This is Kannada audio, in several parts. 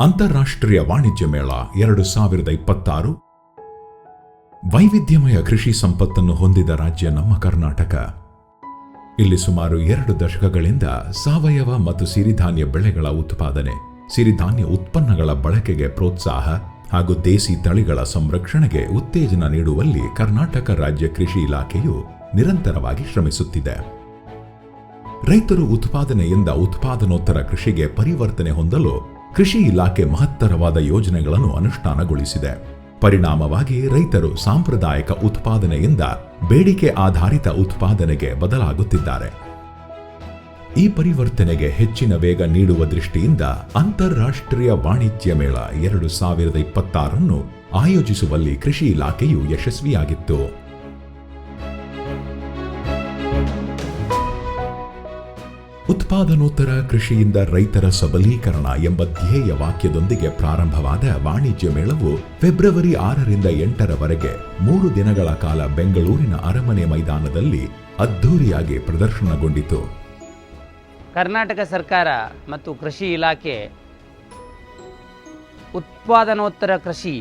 ಅಂತಾರಾಷ್ಟ್ರೀಯ ವಾಣಿಜ್ಯ ಮೇಳ 2026 ವೈವಿಧ್ಯಮಯ ಕೃಷಿ ಸಂಪತ್ತನ್ನು ಹೊಂದಿದ ರಾಜ್ಯ ನಮ್ಮ ಕರ್ನಾಟಕ. ಇಲ್ಲಿ ಸುಮಾರು 2 ದಶಕಗಳಿಂದ ಸಾವಯವ ಮತ್ತು ಸಿರಿಧಾನ್ಯ ಬೆಳೆಗಳ ಉತ್ಪಾದನೆ, ಸಿರಿಧಾನ್ಯ ಉತ್ಪನ್ನಗಳ ಬಳಕೆಗೆ ಪ್ರೋತ್ಸಾಹ ಹಾಗೂ ದೇಸಿ ತಳಿಗಳ ಸಂರಕ್ಷಣೆಗೆ ಉತ್ತೇಜನ ನೀಡುವಲ್ಲಿ ಕರ್ನಾಟಕ ರಾಜ್ಯ ಕೃಷಿ ಇಲಾಖೆಯು ನಿರಂತರವಾಗಿ ಶ್ರಮಿಸುತ್ತಿದೆ. ರೈತರು ಉತ್ಪಾದನೆಯಿಂದ ಉತ್ಪಾದನೋತ್ತರ ಕೃಷಿಗೆ ಪರಿವರ್ತನೆ ಹೊಂದಲು ಕೃಷಿ ಇಲಾಖೆ ಮಹತ್ತರವಾದ ಯೋಜನೆಗಳನ್ನು ಅನುಷ್ಠಾನಗೊಳಿಸಿದೆ. ಪರಿಣಾಮವಾಗಿ ರೈತರು ಸಾಂಪ್ರದಾಯಿಕ ಉತ್ಪಾದನೆಯಿಂದ ಬೇಡಿಕೆ ಆಧಾರಿತ ಉತ್ಪಾದನೆಗೆ ಬದಲಾಗುತ್ತಿದ್ದಾರೆ. ಈ ಪರಿವರ್ತನೆಗೆ ಹೆಚ್ಚಿನ ವೇಗ ನೀಡುವ ದೃಷ್ಟಿಯಿಂದ ಅಂತಾರಾಷ್ಟ್ರೀಯ ವಾಣಿಜ್ಯ ಮೇಳ 2026 ಆಯೋಜಿಸುವಲ್ಲಿ ಕೃಷಿ ಇಲಾಖೆಯು ಯಶಸ್ವಿಯಾಗಿತ್ತು. ಉತ್ಪಾದನೋತ್ತರ ಕೃಷಿಯಿಂದ ರೈತರ ಸಬಲೀಕರಣ ಎಂಬ ಧ್ಯೇಯ ವಾಕ್ಯದೊಂದಿಗೆ ಪ್ರಾರಂಭವಾದ ವಾಣಿಜ್ಯ ಮೇಳವು ಫೆಬ್ರವರಿ 6ರಿಂದ 8ರವರೆಗೆ 3 ದಿನಗಳ ಕಾಲ ಬೆಂಗಳೂರಿನ ಅರಮನೆ ಮೈದಾನದಲ್ಲಿ ಅದ್ಧೂರಿಯಾಗಿ ಪ್ರದರ್ಶನಗೊಂಡಿತು. ಕರ್ನಾಟಕ ಸರ್ಕಾರ ಮತ್ತು ಕೃಷಿ ಇಲಾಖೆ ಉತ್ಪಾದನೋತ್ತರ ಕೃಷಿ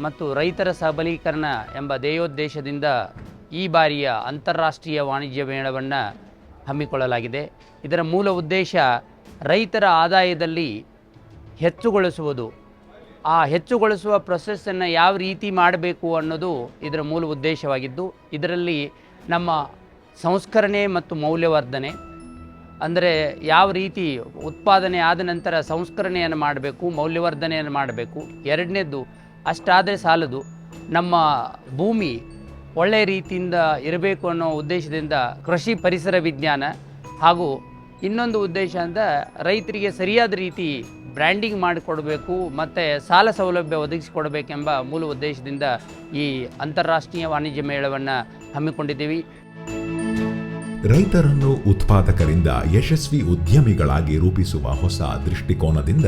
ಮತ್ತು ರೈತರ ಸಬಲೀಕರಣ ಎಂಬ ಧ್ಯೇಯೋದ್ದೇಶದಿಂದ ಈ ಬಾರಿಯ ಅಂತಾರಾಷ್ಟ್ರೀಯ ವಾಣಿಜ್ಯ ಮೇಳವನ್ನು ಹಮ್ಮಿಕೊಳ್ಳಲಾಗಿದೆ. ಇದರ ಮೂಲ ಉದ್ದೇಶ ರೈತರ ಆದಾಯದಲ್ಲಿ ಹೆಚ್ಚುಗೊಳಿಸುವುದು. ಆ ಹೆಚ್ಚುಗೊಳಿಸುವ ಪ್ರೊಸೆಸ್ಸನ್ನು ಯಾವ ರೀತಿ ಮಾಡಬೇಕು ಅನ್ನೋದು ಇದರ ಮೂಲ ಉದ್ದೇಶವಾಗಿದ್ದು, ಇದರಲ್ಲಿ ನಮ್ಮ ಸಂಸ್ಕರಣೆ ಮತ್ತು ಮೌಲ್ಯವರ್ಧನೆ, ಅಂದರೆ ಯಾವ ರೀತಿ ಉತ್ಪಾದನೆ ಆದ ನಂತರ ಸಂಸ್ಕರಣೆಯನ್ನು ಮಾಡಬೇಕು, ಮೌಲ್ಯವರ್ಧನೆಯನ್ನು ಮಾಡಬೇಕು. ಎರಡನೇದು ಅಷ್ಟಾದರೆ ಸಾಲದು, ನಮ್ಮ ಭೂಮಿ ಒಳ್ಳೆಯ ರೀತಿಯಿಂದ ಇರಬೇಕು ಅನ್ನೋ ಉದ್ದೇಶದಿಂದ ಕೃಷಿ ಪರಿಸರ ವಿಜ್ಞಾನ ಹಾಗೂ ಇನ್ನೊಂದು ಉದ್ದೇಶ ಅಂದರೆ ರೈತರಿಗೆ ಸರಿಯಾದ ರೀತಿ ಬ್ರ್ಯಾಂಡಿಂಗ್ ಮಾಡಿಕೊಡಬೇಕು ಮತ್ತು ಸಾಲ ಸೌಲಭ್ಯ ಒದಗಿಸಿಕೊಡಬೇಕೆಂಬ ಮೂಲ ಉದ್ದೇಶದಿಂದ ಈ ಅಂತಾರಾಷ್ಟ್ರೀಯ ವಾಣಿಜ್ಯ ಮೇಳವನ್ನು ಹಮ್ಮಿಕೊಂಡಿದ್ದೀವಿ. ರೈತರನ್ನು ಉತ್ಪಾದಕರಿಂದ ಯಶಸ್ವಿ ಉದ್ಯಮಿಗಳಾಗಿ ರೂಪಿಸುವ ಹೊಸ ದೃಷ್ಟಿಕೋನದಿಂದ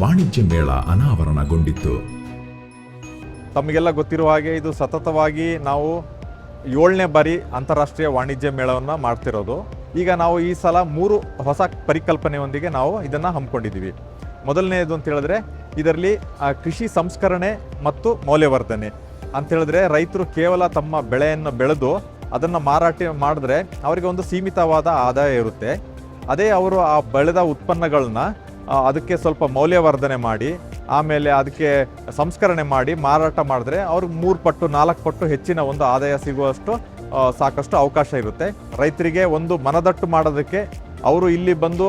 ವಾಣಿಜ್ಯ ಮೇಳ ಅನಾವರಣಗೊಂಡಿತ್ತು. ತಮಗೆಲ್ಲ ಗೊತ್ತಿರುವ ಹಾಗೆ ಇದು ಸತತವಾಗಿ ನಾವು 7ನೇ ಬಾರಿ ಅಂತಾರಾಷ್ಟ್ರೀಯ ವಾಣಿಜ್ಯ ಮೇಳವನ್ನು ಮಾಡ್ತಿರೋದು. ಈಗ ನಾವು ಈ ಸಲ 3 ಹೊಸ ಪರಿಕಲ್ಪನೆಯೊಂದಿಗೆ ನಾವು ಇದನ್ನು ಹಮ್ಮಿಕೊಂಡಿದ್ದೀವಿ. ಮೊದಲನೇದು ಅಂತ ಹೇಳಿದ್ರೆ ಇದರಲ್ಲಿ ಕೃಷಿ ಸಂಸ್ಕರಣೆ ಮತ್ತು ಮೌಲ್ಯವರ್ಧನೆ ಅಂತ ಹೇಳಿದ್ರೆ ರೈತರು ಕೇವಲ ತಮ್ಮ ಬೆಳೆಯನ್ನು ಬೆಳೆದು ಅದನ್ನು ಮಾರಾಟ ಮಾಡಿದ್ರೆ ಅವರಿಗೆ ಒಂದು ಸೀಮಿತವಾದ ಆದಾಯ ಇರುತ್ತೆ. ಅದೇ ಅವರು ಆ ಬೆಳೆದ ಉತ್ಪನ್ನಗಳನ್ನ ಅದಕ್ಕೆ ಸ್ವಲ್ಪ ಮೌಲ್ಯವರ್ಧನೆ ಮಾಡಿ ಆಮೇಲೆ ಅದಕ್ಕೆ ಸಂಸ್ಕರಣೆ ಮಾಡಿ ಮಾರಾಟ ಮಾಡಿದ್ರೆ ಅವ್ರಿಗೆ 3 ಪಟ್ಟು 4 ಪಟ್ಟು ಹೆಚ್ಚಿನ ಒಂದು ಆದಾಯ ಸಿಗುವಷ್ಟು ಸಾಕಷ್ಟು ಅವಕಾಶ ಇರುತ್ತೆ. ರೈತರಿಗೆ ಒಂದು ಮನದಟ್ಟು ಮಾಡೋದಕ್ಕೆ ಅವರು ಇಲ್ಲಿ ಬಂದು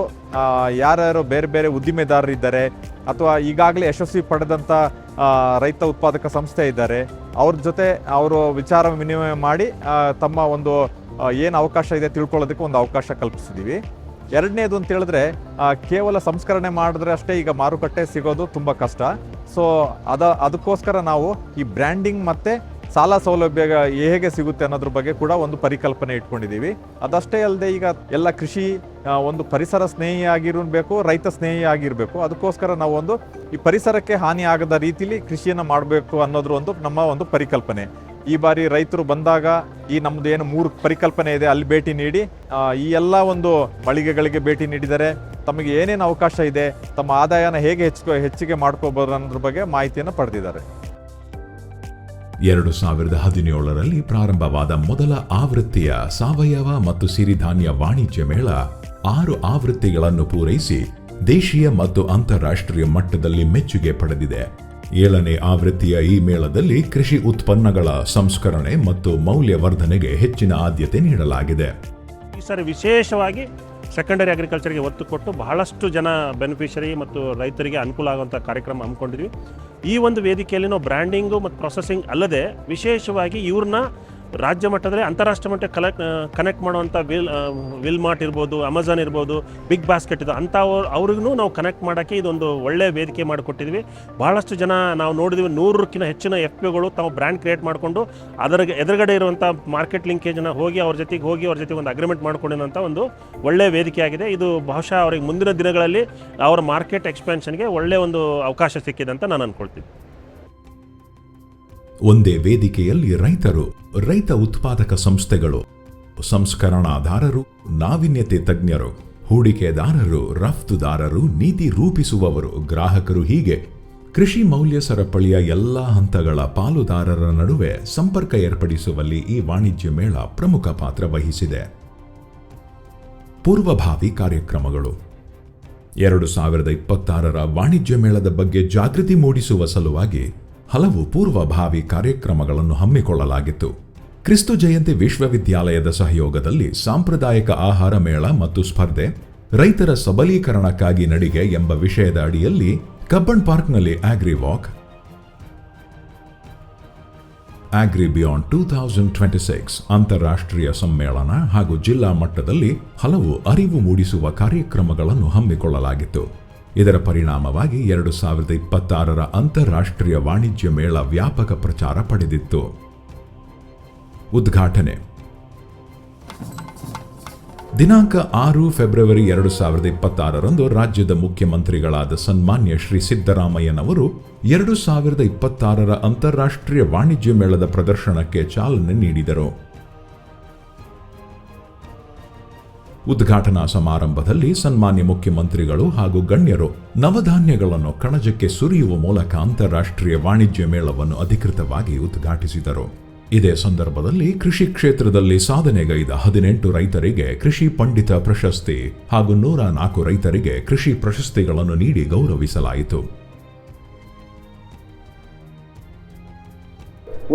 ಯಾರ್ಯಾರು ಬೇರೆ ಬೇರೆ ಉದ್ದಿಮೆದಾರರು ಇದ್ದಾರೆ ಅಥವಾ ಈಗಾಗಲೇ ಯಶಸ್ವಿ ಪಡೆದಂಥ ರೈತ ಉತ್ಪಾದಕ ಸಂಸ್ಥೆ ಇದ್ದಾರೆ, ಅವ್ರ ಜೊತೆ ಅವರು ವಿಚಾರ ವಿನಿಮಯ ಮಾಡಿ ತಮ್ಮ ಒಂದು ಏನು ಅವಕಾಶ ಇದೆ ತಿಳ್ಕೊಳ್ಳೋದಕ್ಕೆ ಒಂದು ಅವಕಾಶ ಕಲ್ಪಿಸಿದ್ದೀವಿ. ಎರಡನೇದು ಅಂತ ಹೇಳಿದ್ರೆ ಕೇವಲ ಸಂಸ್ಕರಣೆ ಮಾಡಿದ್ರೆ ಅಷ್ಟೇ ಈಗ ಮಾರುಕಟ್ಟೆ ಸಿಗೋದು ತುಂಬ ಕಷ್ಟ. ಸೊ ಅದಕ್ಕೋಸ್ಕರ ನಾವು ಈ ಬ್ರ್ಯಾಂಡಿಂಗ್ ಮತ್ತು ಸಾಲ ಸೌಲಭ್ಯ ಹೇಗೆ ಸಿಗುತ್ತೆ ಅನ್ನೋದ್ರ ಬಗ್ಗೆ ಕೂಡ ಒಂದು ಪರಿಕಲ್ಪನೆ ಇಟ್ಕೊಂಡಿದ್ದೀವಿ. ಅದಷ್ಟೇ ಅಲ್ಲದೆ ಈಗ ಎಲ್ಲ ಕೃಷಿ ಒಂದು ಪರಿಸರ ಸ್ನೇಹಿ ಆಗಿರಬೇಕು, ರೈತ ಸ್ನೇಹಿ ಆಗಿರಬೇಕು. ಅದಕ್ಕೋಸ್ಕರ ನಾವು ಒಂದು ಈ ಪರಿಸರಕ್ಕೆ ಹಾನಿ ಆಗದ ರೀತಿಲಿ ಕೃಷಿಯನ್ನು ಮಾಡಬೇಕು ಅನ್ನೋದ್ರ ಒಂದು ನಮ್ಮ ಒಂದು ಪರಿಕಲ್ಪನೆ. ಈ ಬಾರಿ ರೈತರು ಬಂದಾಗ ಈ ನಮ್ಮದು ಏನು 3 ಪರಿಕಲ್ಪನೆ ಇದೆ ಅಲ್ಲಿ ಭೇಟಿ ನೀಡಿ ಈ ಎಲ್ಲ ಒಂದು ಮಳಿಗೆಗಳಿಗೆ ಭೇಟಿ ನೀಡಿದರೆ ತಮಗೆ ಏನೇನು ಅವಕಾಶ ಇದೆ, ತಮ್ಮ ಆದಾಯನ ಹೇಗೆ ಹೆಚ್ಚಿಗೆ ಮಾಡ್ಕೋಬಹುದು ಅನ್ನೋದ್ರ ಬಗ್ಗೆ ಮಾಹಿತಿಯನ್ನು ಪಡೆದಿದ್ದಾರೆ. 2017ರಲ್ಲಿ ಪ್ರಾರಂಭವಾದ ಮೊದಲ ಆವೃತ್ತಿಯ ಸಾವಯವ ಮತ್ತು ಸಿರಿಧಾನ್ಯ ವಾಣಿಜ್ಯ ಮೇಳ 6 ಆವೃತ್ತಿಗಳನ್ನು ಪೂರೈಸಿ ದೇಶೀಯ ಮತ್ತು ಅಂತಾರಾಷ್ಟ್ರೀಯ ಮಟ್ಟದಲ್ಲಿ ಮೆಚ್ಚುಗೆ ಪಡೆದಿದೆ. 7ನೇ ಆವೃತ್ತಿಯ ಈ ಮೇಳದಲ್ಲಿ ಕೃಷಿ ಉತ್ಪನ್ನಗಳ ಸಂಸ್ಕರಣೆ ಮತ್ತು ಮೌಲ್ಯವರ್ಧನೆಗೆ ಹೆಚ್ಚಿನ ಆದ್ಯತೆ ನೀಡಲಾಗಿದೆ. ಈ ಸಾರಿ ವಿಶೇಷವಾಗಿ ಸೆಕೆಂಡರಿ ಅಗ್ರಿಕಲ್ಚರ್ಗೆ ಒತ್ತು ಕೊಟ್ಟು ಬಹಳಷ್ಟು ಜನ ಬೆನಿಫಿಷರಿ ಮತ್ತು ರೈತರಿಗೆ ಅನುಕೂಲ ಆಗುವಂಥ ಕಾರ್ಯಕ್ರಮ ಹಮ್ಮಿಕೊಂಡಿದ್ವಿ. ಈ ಒಂದು ವೇದಿಕೆಯಲ್ಲಿ ನಾವು ಬ್ರ್ಯಾಂಡಿಂಗು ಮತ್ತು ಪ್ರೊಸೆಸಿಂಗ್ ಅಲ್ಲದೆ ವಿಶೇಷವಾಗಿ ಇವ್ರನ್ನ ರಾಜ್ಯ ಮಟ್ಟದಲ್ಲಿ ಅಂತಾರಾಷ್ಟ್ರೀಯ ಮಟ್ಟಕ್ಕೆ ಕನೆಕ್ಟ್ ಮಾಡುವಂಥ ವಿಲ್ ಮಾರ್ಟ್ ಇರ್ಬೋದು, ಅಮೆಝಾನ್ ಇರ್ಬೋದು, ಬಿಗ್ ಬಾಸ್ಕೆಟ್ ಇದು ಅಂಥ ಅವ್ರಿಗೂ ನಾವು ಕನೆಕ್ಟ್ ಮಾಡೋಕ್ಕೆ ಇದೊಂದು ಒಳ್ಳೆಯ ವೇದಿಕೆ ಮಾಡಿಕೊಟ್ಟಿದ್ವಿ. ಭಾಳಷ್ಟು ಜನ ನಾವು ನೋಡಿದ್ವಿ 100ಕ್ಕಿಂತ ಹೆಚ್ಚಿನ FPOಗಳು ತಾವು ಬ್ರ್ಯಾಂಡ್ ಕ್ರಿಯೇಟ್ ಮಾಡಿಕೊಂಡು ಅದರ ಎದುರುಗಡೆ ಇರುವಂಥ ಮಾರ್ಕೆಟ್ ಲಿಂಕೇಜನ್ನು ಹೋಗಿ ಅವ್ರ ಜೊತೆಗೆ ಒಂದು ಅಗ್ರಿಮೆಂಟ್ ಮಾಡ್ಕೊಂಡಿರೋಂಥ ಒಂದು ಒಳ್ಳೆಯ ವೇದಿಕೆ ಆಗಿದೆ. ಇದು ಬಹುಶಃ ಅವ್ರಿಗೆ ಮುಂದಿನ ದಿನಗಳಲ್ಲಿ ಅವರ ಮಾರ್ಕೆಟ್ ಎಕ್ಸ್ಪೆನ್ಷನ್ಗೆ ಒಳ್ಳೆಯ ಒಂದು ಅವಕಾಶ ಸಿಕ್ಕಿದೆ ಅಂತ ನಾನು ಅಂದ್ಕೊಳ್ತೀನಿ. ಒಂದೇ ವೇದಿಕೆಯಲ್ಲಿ ರೈತರು, ರೈತ ಉತ್ಪಾದಕ ಸಂಸ್ಥೆಗಳು, ಸಂಸ್ಕರಣಾದಾರರು, ನಾವೀನ್ಯತೆ ತಜ್ಞರು, ಹೂಡಿಕೆದಾರರು, ರಫ್ತುದಾರರು, ನೀತಿ ರೂಪಿಸುವವರು, ಗ್ರಾಹಕರು, ಹೀಗೆ ಕೃಷಿ ಮೌಲ್ಯ ಸರಪಳಿಯ ಎಲ್ಲ ಹಂತಗಳ ಪಾಲುದಾರರ ನಡುವೆ ಸಂಪರ್ಕ ಏರ್ಪಡಿಸುವಲ್ಲಿ ಈ ವಾಣಿಜ್ಯ ಮೇಳ ಪ್ರಮುಖ ಪಾತ್ರ ವಹಿಸಿದೆ. ಪೂರ್ವಭಾವಿ ಕಾರ್ಯಕ್ರಮಗಳು. 2026ರ ವಾಣಿಜ್ಯ ಮೇಳದ ಬಗ್ಗೆ ಜಾಗೃತಿ ಮೂಡಿಸುವ ಸಲುವಾಗಿ ಹಲವು ಪೂರ್ವಭಾವಿ ಕಾರ್ಯಕ್ರಮಗಳನ್ನು ಹಮ್ಮಿಕೊಳ್ಳಲಾಗಿತ್ತು. ಕ್ರಿಸ್ತು ಜಯಂತಿ ವಿಶ್ವವಿದ್ಯಾಲಯದ ಸಹಯೋಗದಲ್ಲಿ ಸಾಂಪ್ರದಾಯಿಕ ಆಹಾರ ಮೇಳ ಮತ್ತು ಸ್ಪರ್ಧೆ, ರೈತರ ಸಬಲೀಕರಣಕ್ಕಾಗಿ ನಡಿಗೆ ಎಂಬ ವಿಷಯದ ಅಡಿಯಲ್ಲಿ ಕಬ್ಬನ್ ಪಾರ್ಕ್ನಲ್ಲಿ ಆಗ್ರಿ ವಾಕ್, ಆಗ್ರಿ ಬಿಯಾಂಡ್ 2026 ಅಂತಾರಾಷ್ಟ್ರೀಯ ಸಮ್ಮೇಳನ ಹಾಗೂ ಜಿಲ್ಲಾ ಮಟ್ಟದಲ್ಲಿ ಹಲವು ಅರಿವು ಮೂಡಿಸುವ ಕಾರ್ಯಕ್ರಮಗಳನ್ನು ಹಮ್ಮಿಕೊಳ್ಳಲಾಗಿತ್ತು. ಇದರ ಪರಿಣಾಮವಾಗಿ 2026ರ ಅಂತಾರಾಷ್ಟ್ರೀಯ ವಾಣಿಜ್ಯ ಮೇಳ ವ್ಯಾಪಕ ಪ್ರಚಾರ ಪಡೆದಿತ್ತು. ಉದ್ಘಾಟನೆ ದಿನಾಂಕ 6 ಫೆಬ್ರವರಿ 2026ರಂದು ರಾಜ್ಯದ ಮುಖ್ಯಮಂತ್ರಿಗಳಾದ ಸನ್ಮಾನ್ಯ ಶ್ರೀ ಸಿದ್ದರಾಮಯ್ಯನವರು 2026ರ ಅಂತಾರಾಷ್ಟ್ರೀಯ ವಾಣಿಜ್ಯ ಮೇಳದ ಪ್ರದರ್ಶನಕ್ಕೆ ಚಾಲನೆ ನೀಡಿದರು. ಉದ್ಘಾಟನಾ ಸಮಾರಂಭದಲ್ಲಿ ಸನ್ಮಾನ್ಯ ಮುಖ್ಯಮಂತ್ರಿಗಳು ಹಾಗೂ ಗಣ್ಯರು ನವಧಾನ್ಯಗಳನ್ನು ಕಣಜಕ್ಕೆ ಸುರಿಯುವ ಮೂಲಕ ಅಂತಾರಾಷ್ಟ್ರೀಯ ವಾಣಿಜ್ಯ ಮೇಳವನ್ನು ಅಧಿಕೃತವಾಗಿ ಉದ್ಘಾಟಿಸಿದರು. ಇದೇ ಸಂದರ್ಭದಲ್ಲಿ ಕೃಷಿ ಕ್ಷೇತ್ರದಲ್ಲಿ ಸಾಧನೆಗೈದ 18 ರೈತರಿಗೆ ಕೃಷಿ ಪಂಡಿತ ಪ್ರಶಸ್ತಿ ಹಾಗೂ 104 ರೈತರಿಗೆ ಕೃಷಿ ಪ್ರಶಸ್ತಿಗಳನ್ನು ನೀಡಿ ಗೌರವಿಸಲಾಯಿತು.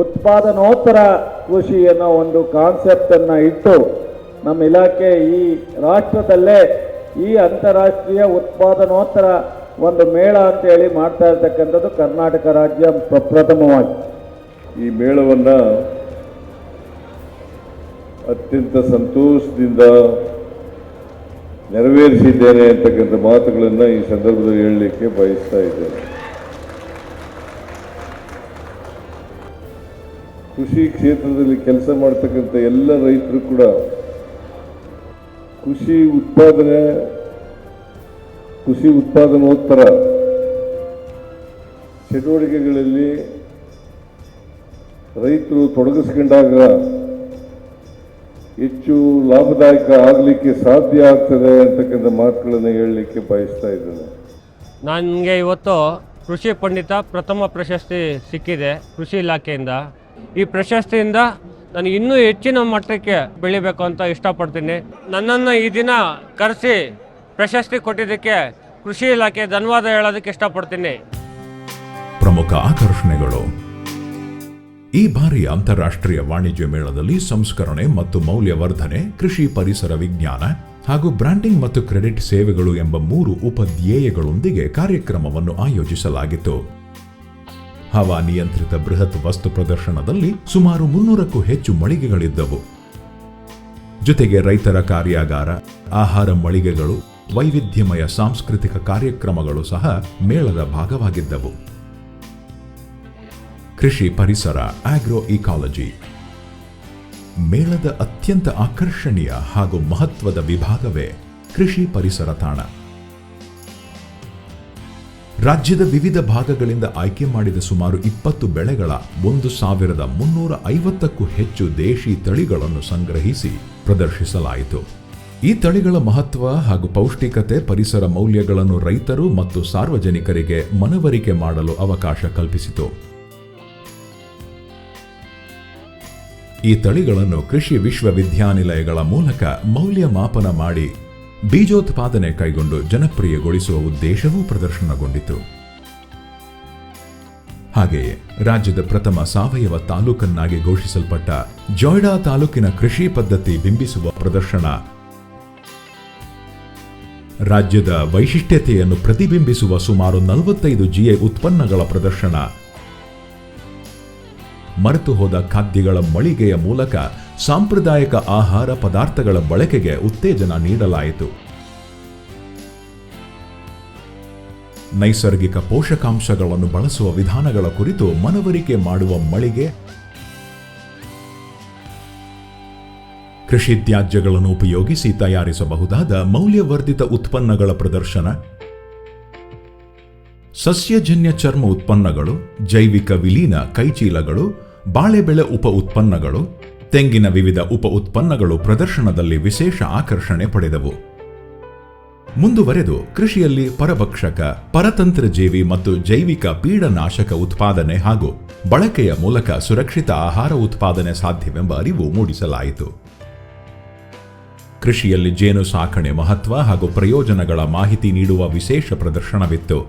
ಉತ್ಪಾದನೋತ್ತರ ಕೃಷಿ ಅನ್ನೋ ಒಂದು ಕಾನ್ಸೆಪ್ಟ್ ಅನ್ನ ಇಟ್ಟು ನಮ್ಮ ಇಲಾಖೆ ಈ ರಾಷ್ಟ್ರದಲ್ಲೇ ಈ ಅಂತಾರಾಷ್ಟ್ರೀಯ ಉತ್ಪಾದನೋತ್ತರ ಒಂದು ಮೇಳ ಅಂತ ಹೇಳಿ ಮಾಡ್ತಾ ಇರ್ತಕ್ಕಂಥದ್ದು ಕರ್ನಾಟಕ ರಾಜ್ಯ ಪ್ರಪ್ರಥಮವಾಗಿ. ಈ ಮೇಳವನ್ನು ಅತ್ಯಂತ ಸಂತೋಷದಿಂದ ನೆರವೇರಿಸಿದ್ದೇನೆ ಅಂತಕ್ಕಂಥ ಮಾತುಗಳನ್ನು ಈ ಸಂದರ್ಭದಲ್ಲಿ ಹೇಳಲಿಕ್ಕೆ ಬಯಸ್ತಾ ಇದ್ದೇನೆ. ಕೃಷಿ ಕ್ಷೇತ್ರದಲ್ಲಿ ಕೆಲಸ ಮಾಡ್ತಕ್ಕಂಥ ಎಲ್ಲ ರೈತರು ಕೂಡ ಕೃಷಿ ಉತ್ಪಾದನೋತ್ತರ ಚಟುವಟಿಕೆಗಳಲ್ಲಿ ರೈತರು ತೊಡಗಿಸ್ಕೊಂಡಾಗ ಹೆಚ್ಚು ಲಾಭದಾಯಕ ಆಗಲಿಕ್ಕೆ ಸಾಧ್ಯ ಆಗ್ತದೆ ಅಂತಕ್ಕಂಥ ಮಾತುಗಳನ್ನು ಹೇಳಲಿಕ್ಕೆ ಬಯಸ್ತಾ ಇದ್ದೇನೆ. ನನಗೆ ಇವತ್ತು ಕೃಷಿ ಪಂಡಿತ ಪ್ರಥಮ ಪ್ರಶಸ್ತಿ ಸಿಕ್ಕಿದೆ ಕೃಷಿ ಇಲಾಖೆಯಿಂದ. ಈ ಪ್ರಶಸ್ತಿಯಿಂದ ನಾನು ಇನ್ನೂ ಹೆಚ್ಚಿನ ಮಟ್ಟಕ್ಕೆ ಬೆಳಿಬೇಕು ಅಂತ ಇಷ್ಟಪಡ್ತೀನಿ. ನನ್ನನ್ನು ಈ ದಿನ ಕರೆಸಿ ಪ್ರಶಸ್ತಿ ಕೊಟ್ಟಿದ್ದಕ್ಕೆ ಕೃಷಿ ಇಲಾಖೆ ಧನ್ಯವಾದ ಹೇಳೋದಕ್ಕೆ ಇಷ್ಟಪಡ್ತೀನಿ. ಪ್ರಮುಖ ಆಕರ್ಷಣೆಗಳು. ಈ ಬಾರಿಯ ಅಂತಾರಾಷ್ಟ್ರೀಯ ವಾಣಿಜ್ಯ ಮೇಳದಲ್ಲಿ ಸಂಸ್ಕರಣೆ ಮತ್ತು ಮೌಲ್ಯವರ್ಧನೆ, ಕೃಷಿ ಪರಿಸರ ವಿಜ್ಞಾನ ಹಾಗೂ ಬ್ರ್ಯಾಂಡಿಂಗ್ ಮತ್ತು ಕ್ರೆಡಿಟ್ ಸೇವೆಗಳು ಎಂಬ 3 ಉಪಧ್ಯೇಯಗಳೊಂದಿಗೆ ಕಾರ್ಯಕ್ರಮವನ್ನು ಆಯೋಜಿಸಲಾಗಿತ್ತು. ಹವಾನಿಯಂತ್ರಿತ ಬೃಹತ್ ವಸ್ತು ಪ್ರದರ್ಶನದಲ್ಲಿ ಸುಮಾರು 300ಕ್ಕೂ ಹೆಚ್ಚು ಮಳಿಗೆಗಳಿದ್ದವು. ಜೊತೆಗೆ ರೈತರ ಕಾರ್ಯಾಗಾರ, ಆಹಾರ ಮಳಿಗೆಗಳು, ವೈವಿಧ್ಯಮಯ ಸಾಂಸ್ಕೃತಿಕ ಕಾರ್ಯಕ್ರಮಗಳು ಸಹ ಮೇಳದ ಭಾಗವಾಗಿದ್ದವು. ಕೃಷಿ ಪರಿಸರ, ಆಗ್ರೋ ಇಕಾಲಜಿ. ಮೇಳದ ಅತ್ಯಂತ ಆಕರ್ಷಣೀಯ ಹಾಗೂ ಮಹತ್ವದ ವಿಭಾಗವೇ ಕೃಷಿ ಪರಿಸರ ತಾಣ. ರಾಜ್ಯದ ವಿವಿಧ ಭಾಗಗಳಿಂದ ಆಯ್ಕೆ ಮಾಡಿದ ಸುಮಾರು 20 ಬೆಳೆಗಳ 1350ಕ್ಕೂ ಹೆಚ್ಚು ದೇಶಿ ತಳಿಗಳನ್ನು ಸಂಗ್ರಹಿಸಿ ಪ್ರದರ್ಶಿಸಲಾಯಿತು. ಈ ತಳಿಗಳ ಮಹತ್ವ ಹಾಗೂ ಪೌಷ್ಟಿಕತೆ, ಪರಿಸರ ಮೌಲ್ಯಗಳನ್ನು ರೈತರು ಮತ್ತು ಸಾರ್ವಜನಿಕರಿಗೆ ಮನವರಿಕೆ ಮಾಡಲು ಅವಕಾಶ ಕಲ್ಪಿಸಿತು. ಈ ತಳಿಗಳನ್ನು ಕೃಷಿ ವಿಶ್ವವಿದ್ಯಾನಿಲಯಗಳ ಮೂಲಕ ಮೌಲ್ಯಮಾಪನ ಮಾಡಿ ಬೀಜೋತ್ಪಾದನೆ ಕೈಗೊಂಡು ಜನಪ್ರಿಯಗೊಳಿಸುವ ಉದ್ದೇಶವೂ ಪ್ರದರ್ಶನಗೊಂಡಿತು. ಹಾಗೆಯೇ ರಾಜ್ಯದ ಪ್ರಥಮ ಸಾವಯವ ತಾಲೂಕನ್ನಾಗಿ ಘೋಷಿಸಲ್ಪಟ್ಟ ಜೊಯ್ಡಾ ತಾಲೂಕಿನ ಕೃಷಿ ಪದ್ಧತಿ ಬಿಂಬಿಸುವ ಪ್ರದರ್ಶನ, ರಾಜ್ಯದ ವೈಶಿಷ್ಟ್ಯತೆಯನ್ನು ಪ್ರತಿಬಿಂಬಿಸುವ ಸುಮಾರು 45 ಜಿಐ ಉತ್ಪನ್ನಗಳ ಪ್ರದರ್ಶನ, ಮರೆತು ಹೋದ ಖಾದ್ಯಗಳ ಮಳಿಗೆಯ ಮೂಲಕ ಸಾಂಪ್ರದಾಯಿಕ ಆಹಾರ ಪದಾರ್ಥಗಳ ಬಳಕೆಗೆ ಉತ್ತೇಜನ ನೀಡಲಾಯಿತು. ನೈಸರ್ಗಿಕ ಪೋಷಕಾಂಶಗಳನ್ನು ಬಳಸುವ ವಿಧಾನಗಳ ಕುರಿತು ಮನವರಿಕೆ ಮಾಡುವ ಮಳಿಗೆ, ಕೃಷಿ ತ್ಯಾಜ್ಯಗಳನ್ನು ಉಪಯೋಗಿಸಿ ತಯಾರಿಸಬಹುದಾದ ಮೌಲ್ಯವರ್ಧಿತ ಉತ್ಪನ್ನಗಳ ಪ್ರದರ್ಶನ, ಸಸ್ಯಜನ್ಯ ಚರ್ಮ ಉತ್ಪನ್ನಗಳು, ಜೈವಿಕ ವಿಲೀನ ಕೈಚೀಲಗಳು, ಬಾಳೆಬೆಳೆ ಉಪ ಉತ್ಪನ್ನಗಳು, ತೆಂಗಿನ ವಿವಿಧ ಉಪ ಉತ್ಪನ್ನಗಳು ಪ್ರದರ್ಶನದಲ್ಲಿ ವಿಶೇಷ ಆಕರ್ಷಣೆ ಪಡೆದವು. ಮುಂದುವರೆದು ಕೃಷಿಯಲ್ಲಿ ಪರಭಕ್ಷಕ, ಪರತಂತ್ರ ಜೀವಿ ಮತ್ತು ಜೈವಿಕ ಪೀಡನಾಶಕ ಉತ್ಪಾದನೆ ಹಾಗೂ ಬಳಕೆಯ ಮೂಲಕ ಸುರಕ್ಷಿತ ಆಹಾರ ಉತ್ಪಾದನೆ ಸಾಧ್ಯವೆಂಬ ಅರಿವು ಮೂಡಿಸಲಾಯಿತು. ಕೃಷಿಯಲ್ಲಿ ಜೇನು ಸಾಕಣೆ ಮಹತ್ವ ಹಾಗೂ ಪ್ರಯೋಜನಗಳ ಮಾಹಿತಿ ನೀಡುವ ವಿಶೇಷ ಪ್ರದರ್ಶನವಿತ್ತು.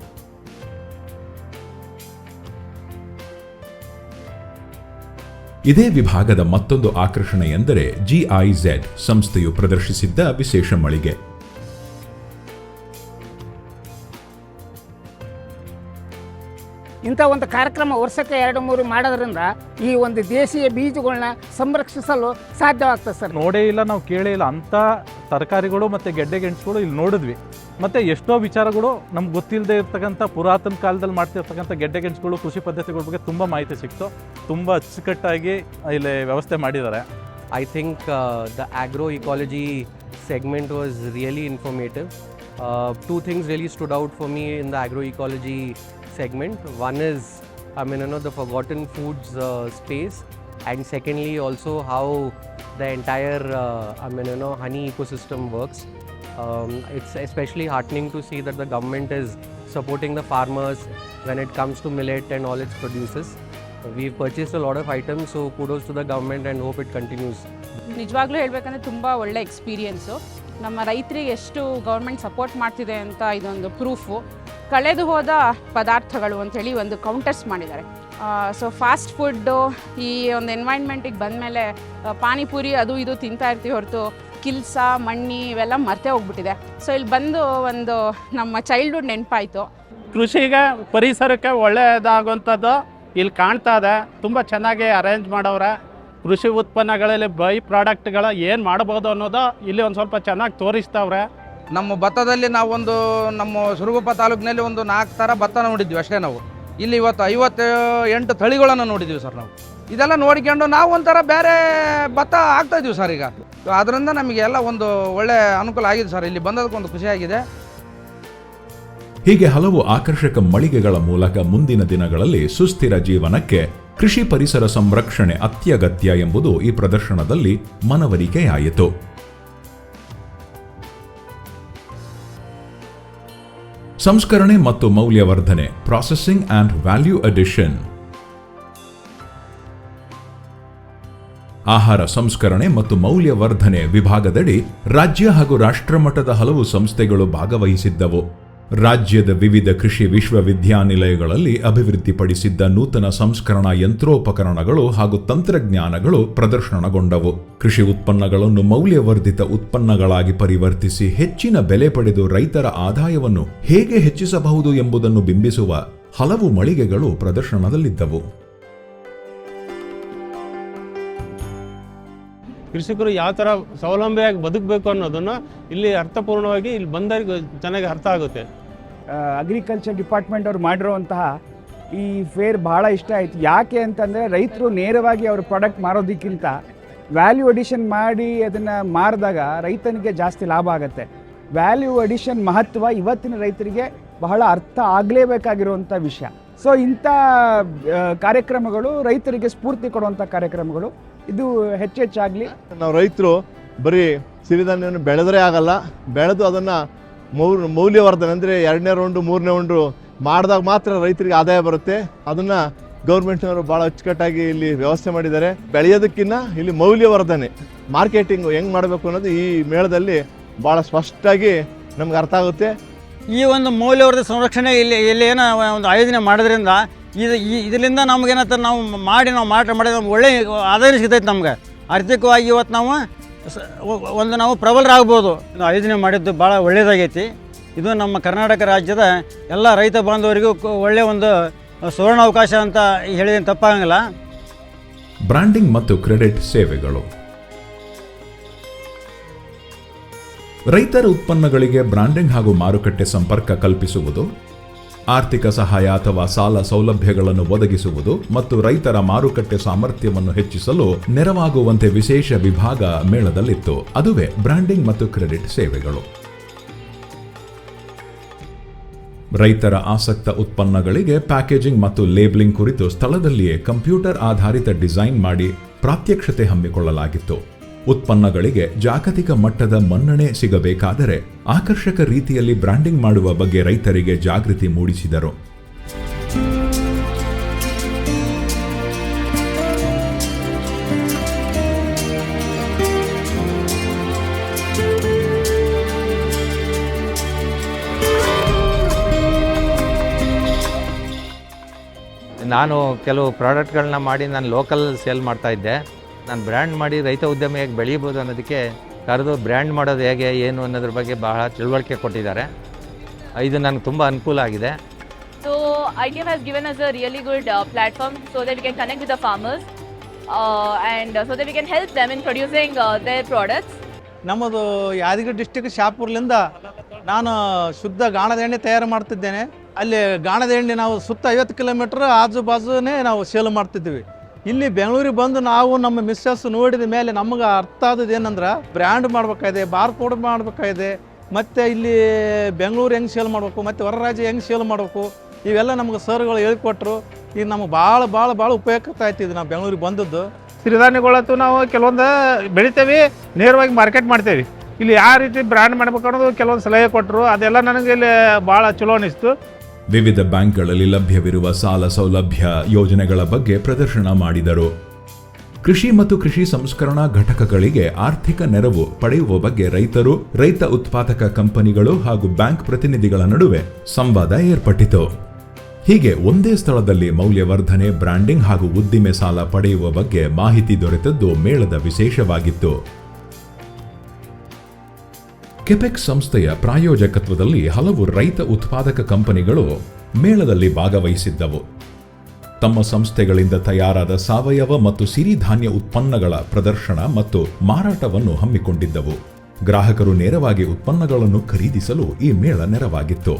ಇದೇ ವಿಭಾಗದ ಮತ್ತೊಂದು ಆಕರ್ಷಣೆ ಎಂದರೆ GIZ ಸಂಸ್ಥೆಯು ಪ್ರದರ್ಶಿಸಿದ್ದ ವಿಶೇಷ ಮಳಿಗೆ. ಇಂಥ ಒಂದು ಕಾರ್ಯಕ್ರಮ ವರ್ಷಕ್ಕೆ 2-3 ಮಾಡೋದ್ರಿಂದ ಈ ಒಂದು ದೇಶೀಯ ಬೀಜಗಳನ್ನ ಸಂರಕ್ಷಿಸಲು ಸಾಧ್ಯವಾಗ್ತದೆ ಸರ್. ನೋಡೇ ಇಲ್ಲ, ನಾವು ಕೇಳೇ ಇಲ್ಲ ಅಂಥ ತರಕಾರಿಗಳು ಮತ್ತು ಗೆಡ್ಡೆ ಗೆಣಸುಗಳು ಇಲ್ಲಿ ನೋಡಿದ್ವಿ. ಮತ್ತು ಎಷ್ಟೋ ವಿಚಾರಗಳು ನಮ್ಗೆ ಗೊತ್ತಿಲ್ಲದೆ ಇರ್ತಕ್ಕಂಥ ಪುರಾತನ ಕಾಲದಲ್ಲಿ ಮಾಡ್ತಿರ್ತಕ್ಕಂಥ ಗೆಡ್ಡೆ ಗೆಣಸುಗಳು, ಕೃಷಿ ಪದ್ಧತಿಗಳ ಬಗ್ಗೆ ತುಂಬ ಮಾಹಿತಿ ಸಿಕ್ತು. ತುಂಬ ಅಚ್ಚುಕಟ್ಟಾಗಿ ಇಲ್ಲಿ ವ್ಯವಸ್ಥೆ ಮಾಡಿದ್ದಾರೆ. I think the agroecology segment was really informative. Two things really stood out for me in the agroecology segment. One is, the forgotten foods space, and secondly also how the entire honey ecosystem works. It's especially heartening to see that the government is supporting the farmers when it comes to millet and all its produces. We've purchased a lot of items, so kudos to the government and hope it continues. ನಿಜವಾಗ್ಲೂ ಹೇಳಬೇಕಂದ್ರೆ ತುಂಬ ಒಳ್ಳೆ ಎಕ್ಸ್ಪೀರಿಯೆನ್ಸು. ನಮ್ಮ ರೈತರಿಗೆ ಎಷ್ಟು ಗೌರ್ಮೆಂಟ್ ಸಪೋರ್ಟ್ ಮಾಡ್ತಿದೆ ಅಂತ ಇದೊಂದು ಪ್ರೂಫು. ಕಳೆದು ಹೋದ ಪದಾರ್ಥಗಳು ಅಂಥೇಳಿ ಒಂದು ಕೌಂಟರ್ಸ್ ಮಾಡಿದ್ದಾರೆ. ಸೊ ಫಾಸ್ಟ್ ಫುಡ್ಡು ಈ ಒಂದು ಎನ್ವೈರ್ನ್ಮೆಂಟಿಗೆ ಬಂದಮೇಲೆ ಪಾನಿಪುರಿ ಅದು ಇದು ತಿಂತಾ ಇರ್ತೀವಿ ಹೊರತು ಕಿಲ್ಸ ಮಣ್ಣಿ ಇವೆಲ್ಲ ಮರ್ತೇ ಹೋಗ್ಬಿಟ್ಟಿದೆ. ಸೊ ಇಲ್ಲಿ ಬಂದು ಒಂದು ನಮ್ಮ ಚೈಲ್ಡ್ಹುಡ್ ನೆನಪಾಯಿತು. ಕೃಷಿಗೆ ಪರಿಸರಕ್ಕೆ ಒಳ್ಳೆಯದಾಗುವಂಥದ್ದು ಇಲ್ಲಿ ಕಾಣ್ತಾ ಇದೆ. ತುಂಬ ಚೆನ್ನಾಗಿ ಅರೇಂಜ್ ಮಾಡವ್ರೆ. ಕೃಷಿ ಉತ್ಪನ್ನಗಳಲ್ಲಿ ಬೈ ಪ್ರಾಡಕ್ಟ್ಗಳ ಏನು ಮಾಡ್ಬೋದು ಅನ್ನೋದು ಇಲ್ಲಿ ಒಂದು ಸ್ವಲ್ಪ ಚೆನ್ನಾಗಿ ತೋರಿಸ್ತಾವ್ರೆ. ನಮ್ಮ ಭತ್ತದಲ್ಲಿ ನಾವೊಂದು ನಮ್ಮ ಸುರಗುಪ್ಪ ತಾಲೂಕಿನಲ್ಲಿ ಒಂದು 4 ಥರ ಭತ್ತ ನೋಡಿದ್ವಿ ಅಷ್ಟೇ. ನಾವು ಇಲ್ಲಿ ಇವತ್ತು 58 ತಳಿಗಳನ್ನು ನೋಡಿದ್ದೀವಿ ಸರ್. ನಾವು ಇದೆಲ್ಲ ನೋಡಿಕೊಂಡು ನಾವು ಒಂಥರ ಬೇರೆ ಭತ್ತ ಆಗ್ತಾಯಿದ್ದೀವಿ ಸರ್ ಈಗ. ಅದರಿಂದ ನಮಗೆಲ್ಲ ಒಂದು ಒಳ್ಳೆ ಅನುಕೂಲ ಆಗಿದೆ ಸರ್. ಇಲ್ಲಿ ಬಂದದಕ್ಕೊಂದು ಖುಷಿಯಾಗಿದೆ. ಹೀಗೆ ಹಲವು ಆಕರ್ಷಕ ಮಳಿಗೆಗಳ ಮೂಲಕ ಮುಂದಿನ ದಿನಗಳಲ್ಲಿ ಸುಸ್ಥಿರ ಜೀವನಕ್ಕೆ ಕೃಷಿ ಪರಿಸರ ಸಂರಕ್ಷಣೆ ಅತ್ಯಗತ್ಯ ಎಂಬುದು ಈ ಪ್ರದರ್ಶನದಲ್ಲಿ ಮನವರಿಕೆಯಾಯಿತು. ಸಂಸ್ಕರಣೆ ಮತ್ತು ಮೌಲ್ಯವರ್ಧನೆ, ಪ್ರಾಸೆಸಿಂಗ್ ಅಂಡ್ ವ್ಯಾಲ್ಯೂ ಅಡಿಷನ್. ಆಹಾರ ಸಂಸ್ಕರಣೆ ಮತ್ತು ಮೌಲ್ಯವರ್ಧನೆ ವಿಭಾಗದಡಿ ರಾಜ್ಯ ಹಾಗೂ ರಾಷ್ಟ್ರಮಟ್ಟದ ಹಲವು ಸಂಸ್ಥೆಗಳು ಭಾಗವಹಿಸಿದ್ದವು. ರಾಜ್ಯದ ವಿವಿಧ ಕೃಷಿ ವಿಶ್ವವಿದ್ಯಾನಿಲಯಗಳಲ್ಲಿ ಅಭಿವೃದ್ಧಿಪಡಿಸಿದ್ದ ನೂತನ ಸಂಸ್ಕರಣಾ ಯಂತ್ರೋಪಕರಣಗಳು ಹಾಗೂ ತಂತ್ರಜ್ಞಾನಗಳು ಪ್ರದರ್ಶನಗೊಂಡವು. ಕೃಷಿ ಉತ್ಪನ್ನಗಳನ್ನು ಮೌಲ್ಯವರ್ಧಿತ ಉತ್ಪನ್ನಗಳಾಗಿ ಪರಿವರ್ತಿಸಿ ಹೆಚ್ಚಿನ ಬೆಲೆ ಪಡೆದು ರೈತರ ಆದಾಯವನ್ನು ಹೇಗೆ ಹೆಚ್ಚಿಸಬಹುದು ಎಂಬುದನ್ನು ಬಿಂಬಿಸುವ ಹಲವು ಮಳಿಗೆಗಳು ಪ್ರದರ್ಶನದಲ್ಲಿದ್ದವು. ಕೃಷಿಕರು ಯಾವ ಥರ ಸ್ವಾವಲಂಬಿಯಾಗಿ ಬದುಕಬೇಕು ಅನ್ನೋದನ್ನು ಇಲ್ಲಿ ಅರ್ಥಪೂರ್ಣವಾಗಿ ಇಲ್ಲಿ ಬಂದವರಿಗೆ ಚೆನ್ನಾಗಿ ಅರ್ಥ ಆಗುತ್ತೆ. ಅಗ್ರಿಕಲ್ಚರ್ ಡಿಪಾರ್ಟ್ಮೆಂಟ್ ಅವ್ರು ಮಾಡಿರೋವಂತಹ ಈ ಫೇರ್ ಭಾಳ ಇಷ್ಟ ಆಯಿತು. ಯಾಕೆ ಅಂತಂದರೆ ರೈತರು ನೇರವಾಗಿ ಅವ್ರ ಪ್ರಾಡಕ್ಟ್ ಮಾರೋದಕ್ಕಿಂತ ವ್ಯಾಲ್ಯೂ ಅಡಿಷನ್ ಮಾಡಿ ಅದನ್ನು ಮಾರಿದಾಗ ರೈತನಿಗೆ ಜಾಸ್ತಿ ಲಾಭ ಆಗುತ್ತೆ. ವ್ಯಾಲ್ಯೂ ಅಡಿಷನ್ ಮಹತ್ವ ಇವತ್ತಿನ ರೈತರಿಗೆ ಬಹಳ ಅರ್ಥ ಆಗಲೇಬೇಕಾಗಿರುವಂಥ ವಿಷಯ. ಸೊ ಇಂಥ ಕಾರ್ಯಕ್ರಮಗಳು ರೈತರಿಗೆ ಸ್ಫೂರ್ತಿ ಕೊಡುವಂಥ ಕಾರ್ಯಕ್ರಮಗಳು ಇದು ಹೆಚ್ಚೆಚ್ಚಾಗಲಿ. ನಾವು ರೈತರು ಬರೀ ಸಿರಿಧಾನ್ಯವನ್ನು ಬೆಳೆದರೆ ಆಗಲ್ಲ, ಬೆಳೆದು ಅದನ್ನು ಮೌಲ್ಯವರ್ಧನೆ ಅಂದರೆ 2ನೇ ರೌಂಡು 3ನೇ ರೌಂಡು ಮಾಡಿದಾಗ ಮಾತ್ರ ರೈತರಿಗೆ ಆದಾಯ ಬರುತ್ತೆ. ಅದನ್ನು ಗೌರ್ಮೆಂಟ್ನವರು ಭಾಳ ಅಚ್ಚುಕಟ್ಟಾಗಿ ಇಲ್ಲಿ ವ್ಯವಸ್ಥೆ ಮಾಡಿದ್ದಾರೆ. ಬೆಳೆಯೋದಕ್ಕಿಂತ ಇಲ್ಲಿ ಮೌಲ್ಯವರ್ಧನೆ, ಮಾರ್ಕೆಟಿಂಗು ಹೆಂಗೆ ಮಾಡಬೇಕು ಅನ್ನೋದು ಈ ಮೇಳದಲ್ಲಿ ಭಾಳ ಸ್ಪಷ್ಟವಾಗಿ ನಮ್ಗೆ ಅರ್ಥ ಆಗುತ್ತೆ. ಈ ಒಂದು ಮೌಲ್ಯವರ್ಧನೆ ಸಂರಕ್ಷಣೆ ಇಲ್ಲಿ ಏನೋ ಒಂದು ಆಯೋಜನೆ ಮಾಡೋದ್ರಿಂದ ಇದರಿಂದ ನಮಗೇನಂತ ನಾವು ಮಾಡಿದ್ರೆ ನಮ್ಗೆ ಒಳ್ಳೆ ಆದಾಯ ಸಿಗ್ತೈತೆ. ನಮ್ಗೆ ಆರ್ಥಿಕವಾಗಿ ಇವತ್ತು ನಾವು ಪ್ರಬಲರಾಗ್ಬೋದು. ಆಯೋಜನೆ ಮಾಡಿದ್ದು ಭಾಳ ಒಳ್ಳೆಯದಾಗೈತಿ. ಇದು ನಮ್ಮ ಕರ್ನಾಟಕ ರಾಜ್ಯದ ಎಲ್ಲ ರೈತ ಬಾಂಧವರಿಗೂ ಒಳ್ಳೆಯ ಒಂದು ಸುವರ್ಣ ಅವಕಾಶ ಅಂತ ಹೇಳಿದ್ರೆ ತಪ್ಪಾಗಂಗಿಲ್ಲ. ಬ್ರ್ಯಾಂಡಿಂಗ್ ಮತ್ತು ಕ್ರೆಡಿಟ್ ಸೇವೆಗಳು. ರೈತರ ಉತ್ಪನ್ನಗಳಿಗೆ ಬ್ರ್ಯಾಂಡಿಂಗ್ ಹಾಗೂ ಮಾರುಕಟ್ಟೆ ಸಂಪರ್ಕ ಕಲ್ಪಿಸುವುದು, ಆರ್ಥಿಕ ಸಹಾಯ ಅಥವಾ ಸಾಲ ಸೌಲಭ್ಯಗಳನ್ನು ಒದಗಿಸುವುದು ಮತ್ತು ರೈತರ ಮಾರುಕಟ್ಟೆ ಸಾಮರ್ಥ್ಯವನ್ನು ಹೆಚ್ಚಿಸಲು ನೆರವಾಗುವಂತೆ ವಿಶೇಷ ವಿಭಾಗ ಮೇಳದಲ್ಲಿತ್ತು. ಅದುವೇ ಬ್ರ್ಯಾಂಡಿಂಗ್ ಮತ್ತು ಕ್ರೆಡಿಟ್ ಸೇವೆಗಳು. ರೈತರ ಆಸಕ್ತ ಉತ್ಪನ್ನಗಳಿಗೆ ಪ್ಯಾಕೇಜಿಂಗ್ ಮತ್ತು ಲೇಬಲಿಂಗ್ ಕುರಿತು ಸ್ಥಳದಲ್ಲಿಯೇ ಕಂಪ್ಯೂಟರ್ ಆಧಾರಿತ ಡಿಸೈನ್ ಮಾಡಿ ಪ್ರಾತ್ಯಕ್ಷತೆ ಹಮ್ಮಿಕೊಳ್ಳಲಾಗಿತ್ತು. ಉತ್ಪನ್ನಗಳಿಗೆ ಜಾಗತಿಕ ಮಟ್ಟದ ಮನ್ನಣೆ ಸಿಗಬೇಕಾದರೆ ಆಕರ್ಷಕ ರೀತಿಯಲ್ಲಿ ಬ್ರ್ಯಾಂಡಿಂಗ್ ಮಾಡುವ ಬಗ್ಗೆ ರೈತರಿಗೆ ಜಾಗೃತಿ ಮೂಡಿಸಿದರು. ನಾನು ಕೆಲವು ಪ್ರಾಡಕ್ಟ್ಗಳನ್ನ ಮಾಡಿ ನಾನು ಲೋಕಲ್ ಸೇಲ್ ಮಾಡ್ತಾಯಿದ್ದೆ. ನಾನು ಬ್ರ್ಯಾಂಡ್ ಮಾಡಿ ರೈತ ಉದ್ಯಮ ಹೇಗೆ ಬೆಳೀಬೋದು ಅನ್ನೋದಕ್ಕೆ ಕರೆದು ಬ್ರ್ಯಾಂಡ್ ಮಾಡೋದು ಹೇಗೆ ಏನು ಅನ್ನೋದ್ರ ಬಗ್ಗೆ ಬಹಳ ತಿಳುವಳಿಕೆ ಕೊಟ್ಟಿದ್ದಾರೆ. ಇದು ನನಗೆ ತುಂಬ ಅನುಕೂಲ ಆಗಿದೆ. So ITF has given us a really good platform so that we can connect with the farmers and so that we can help them in producing their products. ನಮ್ಮದು ಯಾದಗಿರಿ ಡಿಸ್ಟಿಕ್ ಶಾಪುರ್ಲಿಂದ ನಾನು ಶುದ್ಧ ಗಾಣದ ಎಣ್ಣೆ ತಯಾರು ಮಾಡ್ತಿದ್ದೇನೆ. ಅಲ್ಲಿ ಗಾಣದ ಎಣ್ಣೆ ನಾವು ಸುತ್ತ 50 ಕಿಲೋಮೀಟ್ರ್ ಆಜು ಬಾಜುನೇ ನಾವು ಸೇಲ್ ಮಾಡ್ತಿದ್ದೀವಿ. ಇಲ್ಲಿ ಬೆಂಗಳೂರಿಗೆ ಬಂದು ನಾವು ನಮ್ಮ ಮಿಸ್ಸಸ್ ನೋಡಿದ ಮೇಲೆ ನಮಗೆ ಅರ್ಥ ಆದದ್ದು ಏನಂದ್ರೆ ಬ್ರ್ಯಾಂಡ್ ಮಾಡಬೇಕಾಗಿದೆ, ಬಾರ್ಕೋಡ್ ಮಾಡಬೇಕಾಗಿದೆ, ಮತ್ತು ಇಲ್ಲಿ ಬೆಂಗಳೂರು ಹೆಂಗೆ ಸೇಲ್ ಮಾಡಬೇಕು, ಮತ್ತು ಹೊರ ರಾಜ್ಯ ಹೆಂಗೆ ಸೇಲ್ ಮಾಡಬೇಕು, ಇವೆಲ್ಲ ನಮ್ಗೆ ಸರ್ಗಳು ಹೇಳಿಕೊಟ್ರು. ಇದು ನಮಗೆ ಭಾಳ ಉಪಯುಕ್ತ ಆಯ್ತು ಇದು ನಾವು ಬೆಂಗಳೂರಿಗೆ ಬಂದದ್ದು. ಸಿರಿಧಾನ್ಯಗಳಂತೂ ನಾವು ಕೆಲವೊಂದು ಬೆಳಿತೇವೆ, ನೇರವಾಗಿ ಮಾರ್ಕೆಟ್ ಮಾಡ್ತೇವೆ. ಇಲ್ಲಿ ಯಾವ ರೀತಿ ಬ್ರ್ಯಾಂಡ್ ಮಾಡ್ಬೇಕು ಅನ್ನೋದು ಕೆಲವೊಂದು ಸಲಹೆ ಕೊಟ್ಟರು. ಅದೆಲ್ಲ ನನಗೆ ಇಲ್ಲಿ ಭಾಳ ಚಲೋ ಅನಿಸ್ತು. ವಿವಿಧ ಬ್ಯಾಂಕ್ಗಳಲ್ಲಿ ಲಭ್ಯವಿರುವ ಸಾಲ ಸೌಲಭ್ಯ ಯೋಜನೆಗಳ ಬಗ್ಗೆ ಪ್ರದರ್ಶನ ಮಾಡಿದರು. ಕೃಷಿ ಮತ್ತು ಕೃಷಿ ಸಂಸ್ಕರಣಾ ಘಟಕಗಳಿಗೆ ಆರ್ಥಿಕ ನೆರವು ಪಡೆಯುವ ಬಗ್ಗೆ ರೈತರು, ರೈತ ಉತ್ಪಾದಕ ಕಂಪನಿಗಳು ಹಾಗೂ ಬ್ಯಾಂಕ್ ಪ್ರತಿನಿಧಿಗಳ ನಡುವೆ ಸಂವಾದ ಏರ್ಪಟ್ಟಿತು. ಹೀಗೆ ಒಂದೇ ಸ್ಥಳದಲ್ಲಿ ಮೌಲ್ಯವರ್ಧನೆ, ಬ್ರ್ಯಾಂಡಿಂಗ್ ಹಾಗೂ ಉದ್ದಿಮೆ ಸಾಲ ಪಡೆಯುವ ಬಗ್ಗೆ ಮಾಹಿತಿ ದೊರೆತದ್ದು ಮೇಳದ ವಿಶೇಷವಾಗಿತ್ತು. ಕೆಪೆಕ್ಸ್ ಸಂಸ್ಥೆಯ ಪ್ರಾಯೋಜಕತ್ವದಲ್ಲಿ ಹಲವು ರೈತ ಉತ್ಪಾದಕ ಕಂಪನಿಗಳು ಮೇಳದಲ್ಲಿ ಭಾಗವಹಿಸಿದ್ದವು. ತಮ್ಮ ಸಂಸ್ಥೆಗಳಿಂದ ತಯಾರಾದ ಸಾವಯವ ಮತ್ತು ಸಿರಿಧಾನ್ಯ ಉತ್ಪನ್ನಗಳ ಪ್ರದರ್ಶನ ಮತ್ತು ಮಾರಾಟವನ್ನು ಹಮ್ಮಿಕೊಂಡಿದ್ದವು. ಗ್ರಾಹಕರು ನೇರವಾಗಿ ಉತ್ಪನ್ನಗಳನ್ನು ಖರೀದಿಸಲು ಈ ಮೇಳ ನೆರವಾಗಿತ್ತು.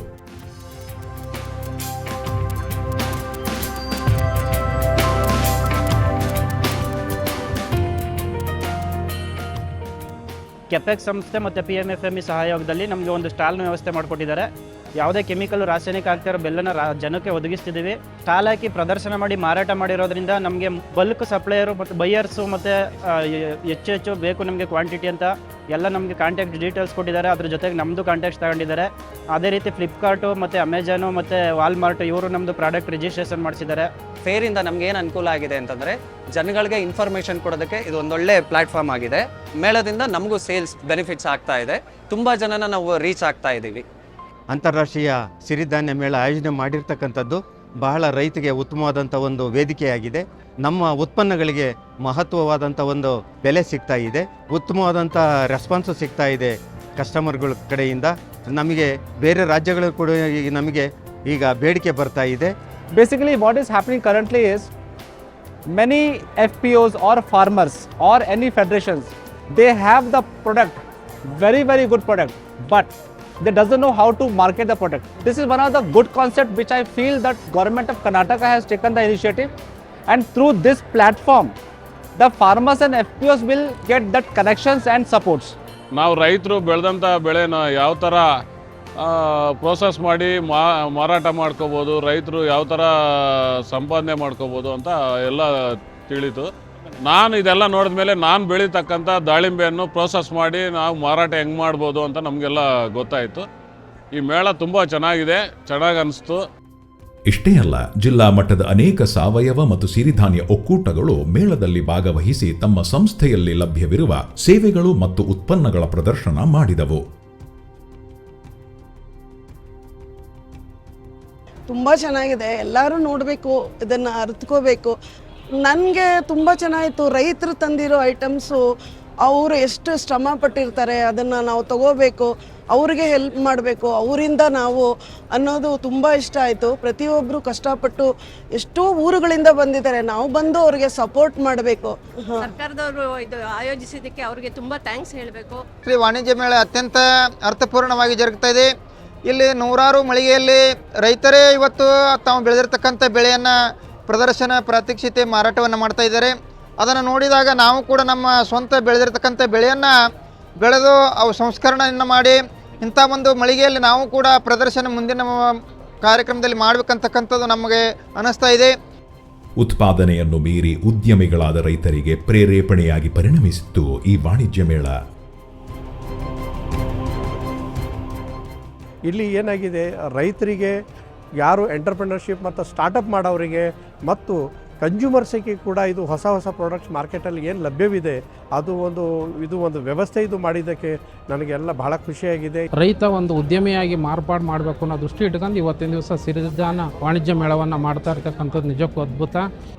ಕೆಪೆಕ್ಸ್ ಸಂಸ್ಥೆ ಮತ್ತು PMFME ಸಹಯೋಗದಲ್ಲಿ ನಮಗೆ ಒಂದು ಸ್ಟಾಲ್ನ ವ್ಯವಸ್ಥೆ ಮಾಡಿಕೊಟ್ಟಿದ್ದಾರೆ. ಯಾವುದೇ ಕೆಮಿಕಲ್ ರಾಸಾಯನಿಕ ಆಗ್ತಿರೋ ಬೆಲ್ಲನ ಜನಕ್ಕೆ ಒದಗಿಸ್ತಿದ್ದೀವಿ. ಸ್ಟಾಲ್ ಹಾಕಿ ಪ್ರದರ್ಶನ ಮಾಡಿ ಮಾರಾಟ ಮಾಡಿರೋದ್ರಿಂದ ನಮಗೆ ಬಲ್ಕ್ ಸಪ್ಲೈಯರು ಮತ್ತು ಬೈಯರ್ಸು ಮತ್ತು ಹೆಚ್ಚು ಬೇಕು ನಮಗೆ ಕ್ವಾಂಟಿಟಿ ಅಂತ ಎಲ್ಲ ನಮಗೆ ಕಾಂಟ್ಯಾಕ್ಟ್ ಡೀಟೇಲ್ಸ್ ಕೊಟ್ಟಿದ್ದಾರೆ. ಅದ್ರ ಜೊತೆಗೆ ನಮ್ಮದು ಕಾಂಟ್ಯಾಕ್ಟ್ಸ್ ತಗೊಂಡಿದ್ದಾರೆ. ಅದೇ ರೀತಿ ಫ್ಲಿಪ್ಕಾರ್ಟು ಮತ್ತು ಅಮೆಜಾನು ಮತ್ತು ವಾಲ್ಮಾರ್ಟ್ ಇವರು ನಮ್ಮದು ಪ್ರಾಡಕ್ಟ್ ರಿಜಿಸ್ಟ್ರೇಷನ್ ಮಾಡಿಸಿದ್ದಾರೆ. ಫೇರಿಂದ ನಮ್ಗೆ ಏನು ಅನುಕೂಲ ಆಗಿದೆ ಅಂತಂದರೆ ಜನಗಳಿಗೆ ಇನ್ಫಾರ್ಮೇಷನ್ ಕೊಡೋದಕ್ಕೆ ಇದು ಒಂದೊಳ್ಳೆ ಪ್ಲ್ಯಾಟ್ಫಾರ್ಮ್ ಆಗಿದೆ. ಮೇಳದಿಂದ ನಮಗೂ ಸೇಲ್ಸ್ ಬೆನಿಫಿಟ್ಸ್ ಆಗ್ತಾ ಇದೆ. ತುಂಬ ಜನನ ನಾವು ರೀಚ್ ಆಗ್ತಾ ಇದ್ದೀವಿ. ಅಂತಾರಾಷ್ಟ್ರೀಯ ಸಿರಿಧಾನ್ಯ ಮೇಳ ಆಯೋಜನೆ ಮಾಡಿರ್ತಕ್ಕಂಥದ್ದು ಬಹಳ ರೈತರಿಗೆ ಉತ್ತಮವಾದಂಥ ಒಂದು ವೇದಿಕೆಯಾಗಿದೆ. ನಮ್ಮ ಉತ್ಪನ್ನಗಳಿಗೆ ಮಹತ್ವವಾದಂಥ ಒಂದು ಬೆಲೆ ಸಿಗ್ತಾ ಇದೆ, ಉತ್ತಮವಾದಂಥ ರೆಸ್ಪಾನ್ಸು ಸಿಗ್ತಾ ಇದೆ ಕಸ್ಟಮರ್ಗಳ ಕಡೆಯಿಂದ. ನಮಗೆ ಬೇರೆ ರಾಜ್ಯಗಳು ಕೂಡ ನಮಗೆ ಈಗ ಬೇಡಿಕೆ ಬರ್ತಾ ಇದೆ. Basically what is happening currently is many FPOs or farmers or any federations, they have the product, very good product, but they doesn't know how to market the product. This is one of the good concept which I feel that government of Karnataka has taken the initiative, and through this platform the farmers and FPOs will get that connections and supports. ನಾವು ರೈತರು ಬೆಳೆದಂಥ ಬೆಳೆನ ಯಾವ ಥರ ಪ್ರೋಸೆಸ್ ಮಾಡಿ ಮಾರಾಟ ಮಾಡ್ಕೋಬೋದು, ರೈತರು ಯಾವ ಥರ ಸಂಪಾದನೆ ಮಾಡ್ಕೋಬೋದು ಅಂತ ಎಲ್ಲ ತಿಳಿತು. ನಾನು ಇದೆಲ್ಲ ನೋಡಿದ ಮೇಲೆ ನಾನು ಬೆಳೀತಕ್ಕಂಥ ದಾಳಿಂಬೆಯನ್ನು ಪ್ರೋಸೆಸ್ ಮಾಡಿ ನಾವು ಮಾರಾಟ ಹೆಂಗೆ ಮಾಡ್ಬೋದು ಅಂತ ನಮಗೆಲ್ಲ ಗೊತ್ತಾಯಿತು. ಈ ಮೇಳ ತುಂಬ ಚೆನ್ನಾಗಿದೆ, ಚೆನ್ನಾಗಿ ಅನಿಸ್ತು. ಇಷ್ಟೇ ಅಲ್ಲ, ಜಿಲ್ಲಾ ಮಟ್ಟದ ಅನೇಕ ಸಾವಯವ ಮತ್ತು ಸಿರಿಧಾನ್ಯ ಒಕ್ಕೂಟಗಳು ಮೇಳದಲ್ಲಿ ಭಾಗವಹಿಸಿ ತಮ್ಮ ಸಂಸ್ಥೆಯಲ್ಲಿ ಲಭ್ಯವಿರುವ ಸೇವೆಗಳು ಮತ್ತು ಉತ್ಪನ್ನಗಳ ಪ್ರದರ್ಶನ ಮಾಡಿದವು. ತುಂಬ ಚೆನ್ನಾಗಿದೆ, ಎಲ್ಲರೂ ನೋಡಬೇಕು, ಇದನ್ನು ಅರಿತ್ಕೋಬೇಕು. ನನಗೆ ತುಂಬ ಚೆನ್ನಾಗಿತ್ತು. ರೈತರು ತಂದಿರೋ ಐಟಮ್ಸು ಅವರು ಎಷ್ಟು ಶ್ರಮ ಪಟ್ಟಿರ್ತಾರೆ, ಅದನ್ನು ನಾವು ತಗೋಬೇಕು, ಅವ್ರಿಗೆ ಹೆಲ್ಪ್ ಮಾಡಬೇಕು, ಅವರಿಂದ ನಾವು ಅನ್ನೋದು ತುಂಬ ಇಷ್ಟ ಆಯಿತು. ಪ್ರತಿಯೊಬ್ಬರು ಕಷ್ಟಪಟ್ಟು ಎಷ್ಟೋ ಊರುಗಳಿಂದ ಬಂದಿದ್ದಾರೆ, ನಾವು ಬಂದು ಅವ್ರಿಗೆ ಸಪೋರ್ಟ್ ಮಾಡಬೇಕು. ಸರ್ಕಾರದವರು ಇದು ಆಯೋಜಿಸಿದ್ದಕ್ಕೆ ಅವರಿಗೆ ತುಂಬ ಥ್ಯಾಂಕ್ಸ್ ಹೇಳಬೇಕು. ಶ್ರೀ ವಾಣಿಜ್ಯ ಮೇಳ ಅತ್ಯಂತ ಅರ್ಥಪೂರ್ಣವಾಗಿ ಜರುಗ್ತಾ ಇದೆ. ಇಲ್ಲಿ ನೂರಾರು ಮಳಿಗೆಯಲ್ಲಿ ರೈತರೇ ಇವತ್ತು ತಾವು ಬೆಳೆದಿರ್ತಕ್ಕಂಥ ಬೆಳೆಯನ್ನು ಪ್ರದರ್ಶನ, ಪ್ರಾತ್ಯಕ್ಷಿತೆ, ಮಾರಾಟವನ್ನು ಮಾಡ್ತಾ ಇದ್ದಾರೆ. ಅದನ್ನು ನೋಡಿದಾಗ ನಾವು ಕೂಡ ನಮ್ಮ ಸ್ವಂತ ಬೆಳೆದಿರ್ತಕ್ಕಂಥ ಬೆಳೆಯನ್ನು ಬೆಳೆದು ಅವು ಸಂಸ್ಕರಣೆಯನ್ನು ಮಾಡಿ ಇಂಥ ಒಂದು ಮಳಿಗೆಯಲ್ಲಿ ನಾವು ಕೂಡ ಪ್ರದರ್ಶನ ಮುಂದಿನ ಕಾರ್ಯಕ್ರಮದಲ್ಲಿ ಮಾಡಬೇಕಂತಕ್ಕಂಥದ್ದು ನಮಗೆ ಅನ್ನಿಸ್ತಾ ಇದೆ. ಉತ್ಪಾದನೆಯನ್ನು ಮೀರಿ ಉದ್ಯಮಿಗಳಾದ ರೈತರಿಗೆ ಪ್ರೇರೇಪಣೆಯಾಗಿ ಪರಿಣಮಿಸಿತ್ತು ಈ ವಾಣಿಜ್ಯ ಮೇಳ. ಇಲ್ಲಿ ಏನಾಗಿದೆ, ರೈತರಿಗೆ ಯಾರು ಎಂಟರ್ಪ್ರಿನರ್ಶಿಪ್ ಮತ್ತು ಸ್ಟಾರ್ಟಪ್ ಮಾಡೋರಿಗೆ ಮತ್ತು ಕನ್ಸ್ಯೂಮರ್ಸಿಗೆ ಕೂಡ ಇದು ಹೊಸ ಹೊಸ ಪ್ರಾಡಕ್ಟ್ಸ್ ಮಾರ್ಕೆಟಲ್ಲಿ ಏನು ಲಭ್ಯವಿದೆ ಅದು ಇದು ಒಂದು ವ್ಯವಸ್ಥೆ ಇದು ಮಾಡಿದ್ದಕ್ಕೆ ನನಗೆಲ್ಲ ಬಹಳ ಖುಷಿಯಾಗಿದೆ. ರೈತ ಒಂದು ಉದ್ಯಮಿಯಾಗಿ ಮಾರ್ಪಾಡು ಮಾಡಬೇಕು ಅನ್ನೋ ದೃಷ್ಟಿ ಇಟ್ಕೊಂಡು ಇವತ್ತಿನ ದಿವಸ ಸಿರಿಧಾನ್ಯ ವಾಣಿಜ್ಯ ಮೇಳವನ್ನು ಮಾಡ್ತಾ ಇರ್ತಕ್ಕಂಥದ್ದು ನಿಜಕ್ಕೂ ಅದ್ಭುತ.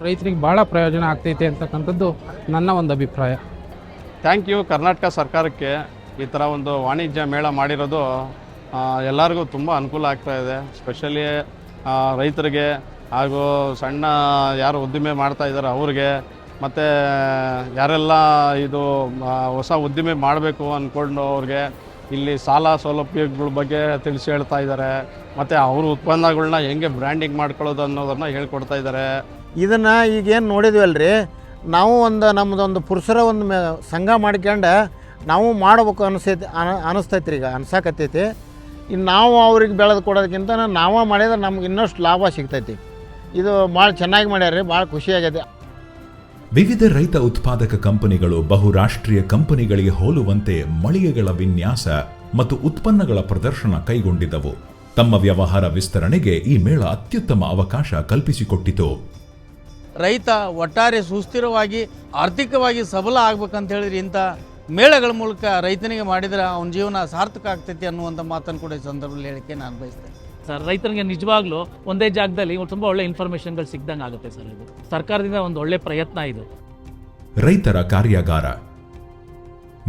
ರೈತರಿಗೆ ಭಾಳ ಪ್ರಯೋಜನ ಆಗ್ತೈತೆ ಅಂತಕ್ಕಂಥದ್ದು ನನ್ನ ಒಂದು ಅಭಿಪ್ರಾಯ. ಥ್ಯಾಂಕ್ ಯು ಕರ್ನಾಟಕ ಸರ್ಕಾರಕ್ಕೆ ಈ ಥರ ಒಂದು ವಾಣಿಜ್ಯ ಮೇಳ ಮಾಡಿರೋದು ಎಲ್ಲರಿಗೂ ತುಂಬ ಅನುಕೂಲ ಆಗ್ತಾಯಿದೆ. ಸ್ಪೆಷಲಿ ರೈತರಿಗೆ ಹಾಗೂ ಸಣ್ಣ ಯಾರು ಉದ್ದಿಮೆ ಮಾಡ್ತಾ ಇದ್ದಾರೆ ಅವ್ರಿಗೆ, ಮತ್ತು ಯಾರೆಲ್ಲ ಇದು ಹೊಸ ಉದ್ದಿಮೆ ಮಾಡಬೇಕು ಅಂದ್ಕೊಂಡು ಅವ್ರಿಗೆ ಇಲ್ಲಿ ಸಾಲ ಸೌಲಭ್ಯಗಳ ಬಗ್ಗೆ ತಿಳಿಸಿ ಹೇಳ್ತಾ ಇದ್ದಾರೆ. ಮತ್ತು ಅವ್ರ ಉತ್ಪನ್ನಗಳನ್ನ ಹೆಂಗೆ ಬ್ರ್ಯಾಂಡಿಂಗ್ ಮಾಡ್ಕೊಳ್ಳೋದು ಅನ್ನೋದನ್ನು ಹೇಳ್ಕೊಡ್ತಾ ಇದ್ದಾರೆ. ಇದನ್ನು ಈಗೇನು ನೋಡಿದ್ವಲ್ರಿ, ನಾವು ನಮ್ಮದೊಂದು ಪುರುಷರ ಒಂದು ಸಂಘ ಮಾಡ್ಕೊಂಡು ನಾವು ಮಾಡಬೇಕು ಅನಿಸ್ತೈತಿ ರೀ. ಈಗ ಅನ್ಸಾಕತ್ತೈತಿ. ಇನ್ನು ನಾವು ಅವ್ರಿಗೆ ಬೆಳೆದು ಕೊಡೋದಕ್ಕಿಂತ ನಾವು ಮಾಡಿದ್ರೆ ನಮ್ಗೆ ಇನ್ನಷ್ಟು ಲಾಭ ಸಿಗ್ತೈತಿ. ಇದು ಭಾಳ ಚೆನ್ನಾಗಿ ಮಾಡ್ಯಾರ, ಭಾಳ ಖುಷಿಯಾಗಿದೆ. ವಿವಿಧ ರೈತ ಉತ್ಪಾದಕ ಕಂಪನಿಗಳು ಬಹುರಾಷ್ಟ್ರೀಯ ಕಂಪನಿಗಳಿಗೆ ಹೋಲುವಂತೆ ಮಳಿಗೆಗಳ ವಿನ್ಯಾಸ ಮತ್ತು ಉತ್ಪನ್ನಗಳ ಪ್ರದರ್ಶನ ಕೈಗೊಂಡಿದ್ದವು. ತಮ್ಮ ವ್ಯವಹಾರ ವಿಸ್ತರಣೆಗೆ ಈ ಮೇಳ ಅತ್ಯುತ್ತಮ ಅವಕಾಶ ಕಲ್ಪಿಸಿಕೊಟ್ಟಿತು. ರೈತ ಒಟ್ಟಾರೆ ಸುಸ್ಥಿರವಾಗಿ ಆರ್ಥಿಕವಾಗಿ ಸಬಲ ಆಗ್ಬೇಕಂತ ಹೇಳಿದ್ರೆ ಇಂಥ ಮೇಳಗಳ ಮೂಲಕ ರೈತನಿಗೆ ಮಾಡಿದರೆ ಅವನ ಜೀವನ ಸಾರ್ಥಕ ಆಗ್ತೈತಿ ಅನ್ನುವಂಥ ಮಾತನ್ನು ಕೂಡ ಈ ಸಂದರ್ಭದಲ್ಲಿ ಹೇಳಿಕೆ ನಾನು ಬಯಸ್ತೇನೆ. ಸರ್, ರೈತರಿಗೆ ನಿಜವಾಗ್ಲೂ ಒಂದೇ ಜಾಗದಲ್ಲಿ ತುಂಬ ಒಳ್ಳೆ ಇನ್ಫಾರ್ಮೇಷನ್ಗಳು ಸಿಗ್ದಂಗೆ ಆಗುತ್ತೆ ಸರ್. ಇದು ಸರ್ಕಾರದಿಂದ ಒಂದು ಒಳ್ಳೆ ಪ್ರಯತ್ನ ಇದು. ರೈತರ ಕಾರ್ಯಾಗಾರ.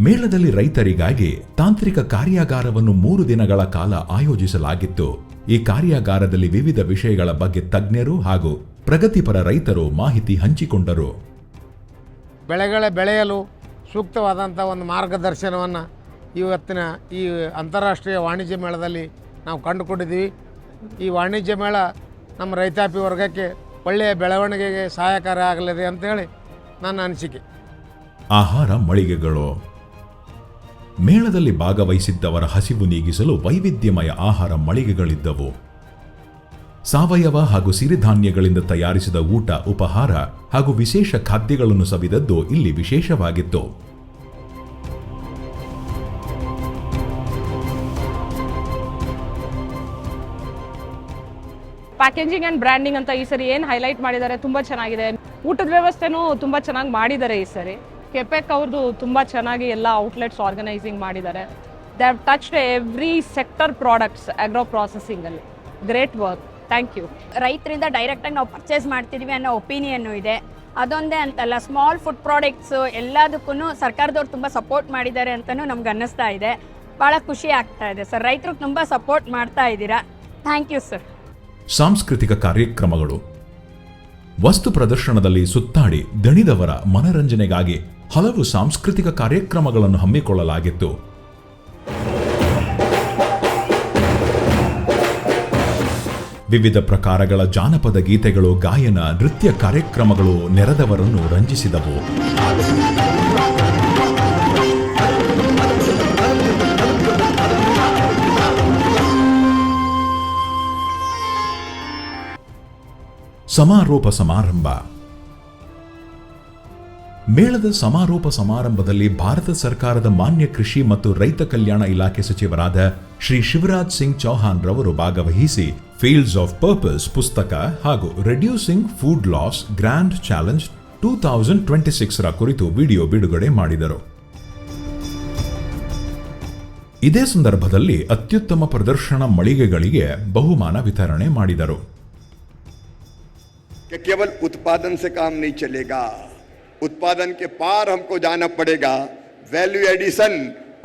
ಮೇಳದಲ್ಲಿ ರೈತರಿಗಾಗಿ ತಾಂತ್ರಿಕ ಕಾರ್ಯಾಗಾರವನ್ನು 3 ದಿನಗಳ ಕಾಲ ಆಯೋಜಿಸಲಾಗಿತ್ತು. ಈ ಕಾರ್ಯಾಗಾರದಲ್ಲಿ ವಿವಿಧ ವಿಷಯಗಳ ಬಗ್ಗೆ ತಜ್ಞರು ಹಾಗೂ ಪ್ರಗತಿಪರ ರೈತರು ಮಾಹಿತಿ ಹಂಚಿಕೊಂಡರು. ಬೆಳೆಯಲು ಸೂಕ್ತವಾದಂಥ ಒಂದು ಮಾರ್ಗದರ್ಶನವನ್ನು ಇವತ್ತಿನ ಈ ಅಂತಾರಾಷ್ಟ್ರೀಯ ವಾಣಿಜ್ಯ ಮೇಳದಲ್ಲಿ ನಾವು ಕಂಡುಕೊಂಡಿದ್ದೀವಿ. ಈ ವಾಣಿಜ್ಯ ಮೇಳ ನಮ್ಮ ರೈತಾಪಿ ವರ್ಗಕ್ಕೆ ಒಳ್ಳೆಯ ಬೆಳವಣಿಗೆಗೆ ಸಹಾಯಕಾರಿ ಆಗಲಿದೆ ಅಂತೇಳಿ ನನ್ನ ಅನಿಸಿಕೆ. ಆಹಾರ ಮಳಿಗೆಗಳು. ಮೇಳದಲ್ಲಿ ಭಾಗವಹಿಸಿದ್ದವರ ಹಸಿವು ನೀಗಿಸಲು ವೈವಿಧ್ಯಮಯ ಆಹಾರ ಮಳಿಗೆಗಳಿದ್ದವು. ಸಾವಯವ ಹಾಗೂ ಸಿರಿಧಾನ್ಯಗಳಿಂದ ತಯಾರಿಸಿದ ಊಟ, ಉಪಹಾರ ಹಾಗೂ ವಿಶೇಷ ಖಾದ್ಯಗಳನ್ನು ಸವಿದದ್ದು ಇಲ್ಲಿ ವಿಶೇಷವಾಗಿತ್ತು. ಪ್ಯಾಕೇಜಿಂಗ್ ಆ್ಯಂಡ್ ಬ್ರ್ಯಾಂಡಿಂಗ್ ಅಂತ ಈ ಸರಿ ಏನು ಹೈಲೈಟ್ ಮಾಡಿದ್ದಾರೆ, ತುಂಬ ಚೆನ್ನಾಗಿದೆ. ಊಟದ ವ್ಯವಸ್ಥೆನೂ ತುಂಬ ಚೆನ್ನಾಗಿ ಮಾಡಿದ್ದಾರೆ ಈ ಸರಿ. ಕೆಪೆಕ್ ಅವ್ರದ್ದು ತುಂಬ ಚೆನ್ನಾಗಿ ಎಲ್ಲ ಔಟ್ಲೆಟ್ಸ್ ಆರ್ಗನೈಸಿಂಗ್ ಮಾಡಿದ್ದಾರೆ. They have touched every sector products agro ಪ್ರಾಸೆಸಿಂಗಲ್ಲಿ. Great work, thank you. ರೈತರಿಂದ ಡೈರೆಕ್ಟಾಗಿ ನಾವು ಪರ್ಚೇಸ್ ಮಾಡ್ತಿದ್ವಿ ಅನ್ನೋ ಒಪಿನಿಯನ್ನು ಇದೆ. ಅದೊಂದೇ ಅಂತಲ್ಲ, ಸ್ಮಾಲ್ ಫುಡ್ ಪ್ರಾಡಕ್ಟ್ಸು ಎಲ್ಲದಕ್ಕೂ ಸರ್ಕಾರದವ್ರು ತುಂಬ ಸಪೋರ್ಟ್ ಮಾಡಿದ್ದಾರೆ ಅಂತಲೂ ನಮ್ಗೆ ಅನ್ನಿಸ್ತಾ ಇದೆ. ಭಾಳ ಖುಷಿ ಆಗ್ತಾ ಇದೆ ಸರ್. ರೈತರು ತುಂಬ ಸಪೋರ್ಟ್ ಮಾಡ್ತಾ ಇದ್ದೀರಾ. Thank you sir. ಸಾಂಸ್ಕೃತಿಕ ಕಾರ್ಯಕ್ರಮಗಳು. ವಸ್ತು ಪ್ರದರ್ಶನದಲ್ಲಿ ಸುತ್ತಾಡಿ ದಣಿದವರ ಮನರಂಜನೆಗಾಗಿ ಹಲವು ಸಾಂಸ್ಕೃತಿಕ ಕಾರ್ಯಕ್ರಮಗಳನ್ನು ಹಮ್ಮಿಕೊಳ್ಳಲಾಗಿತ್ತು. ವಿವಿಧ ಪ್ರಕಾರಗಳ ಜಾನಪದ ಗೀತೆಗಳು, ಗಾಯನ, ನೃತ್ಯ ಕಾರ್ಯಕ್ರಮಗಳು ನೆರೆದವರನ್ನು ರಂಜಿಸಿದವು. ಸಮಾರೋಪ ಸಮಾರಂಭ. ಮೇಳದ ಸಮಾರೋಪ ಸಮಾರಂಭದಲ್ಲಿ ಭಾರತ ಸರ್ಕಾರದ ಮಾನ್ಯ ಕೃಷಿ ಮತ್ತು ರೈತ ಕಲ್ಯಾಣ ಇಲಾಖೆ ಸಚಿವರಾದ ಶ್ರೀ ಶಿವರಾಜ್ ಸಿಂಗ್ ಚೌಹಾಣ್ ರವರು ಭಾಗವಹಿಸಿ ಫೀಲ್ಡ್ಸ್ ಆಫ್ ಪರ್ಪಸ್ ಪುಸ್ತಕ ಹಾಗೂ reducing food loss grand challenge 2026 ಕುರಿತು ವಿಡಿಯೋ ಬಿಡುಗಡೆ ಮಾಡಿದರು. ಇದೇ ಸಂದರ್ಭದಲ್ಲಿ ಅತ್ಯುತ್ತಮ ಪ್ರದರ್ಶನ ಮಳಿಗೆಗಳಿಗೆ ಬಹುಮಾನ ವಿತರಣೆ ಮಾಡಿದರು. कि केवल उत्पादन से काम नहीं चलेगा, उत्पादन के पार हमको जाना पड़ेगा, वैल्यू एडिशन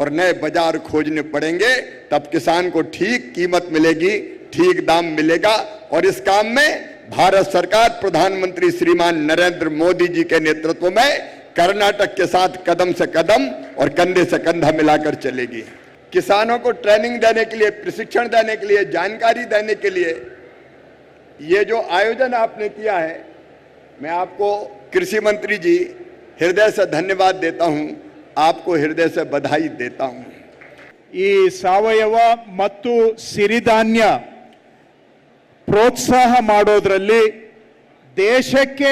और नए बाजार खोजने पड़ेंगे, तब किसान को ठीक कीमत मिलेगी, ठीक दाम मिलेगा। और इस काम में भारत सरकार प्रधानमंत्री श्रीमान नरेंद्र मोदी जी के नेतृत्व में कर्नाटक के साथ कदम से कदम और कंधे से कंधा मिलाकर चलेगी। किसानों को ट्रेनिंग देने के लिए, प्रशिक्षण देने के लिए, जानकारी देने के लिए ये जो आयोजन आपने किया है, मैं आपको कृषि मंत्री जी हृदय से धन्यवाद देता हूं, आपको हृदय से बधाई देता हूं। ಈ ಸಾವಯವ ಮತ್ತು ಸಿರಿಧಾನ್ಯ ಪ್ರೋತ್ಸಾಹ ಮಾಡೋದ್ರಲ್ಲಿ ದೇಶಕ್ಕೆ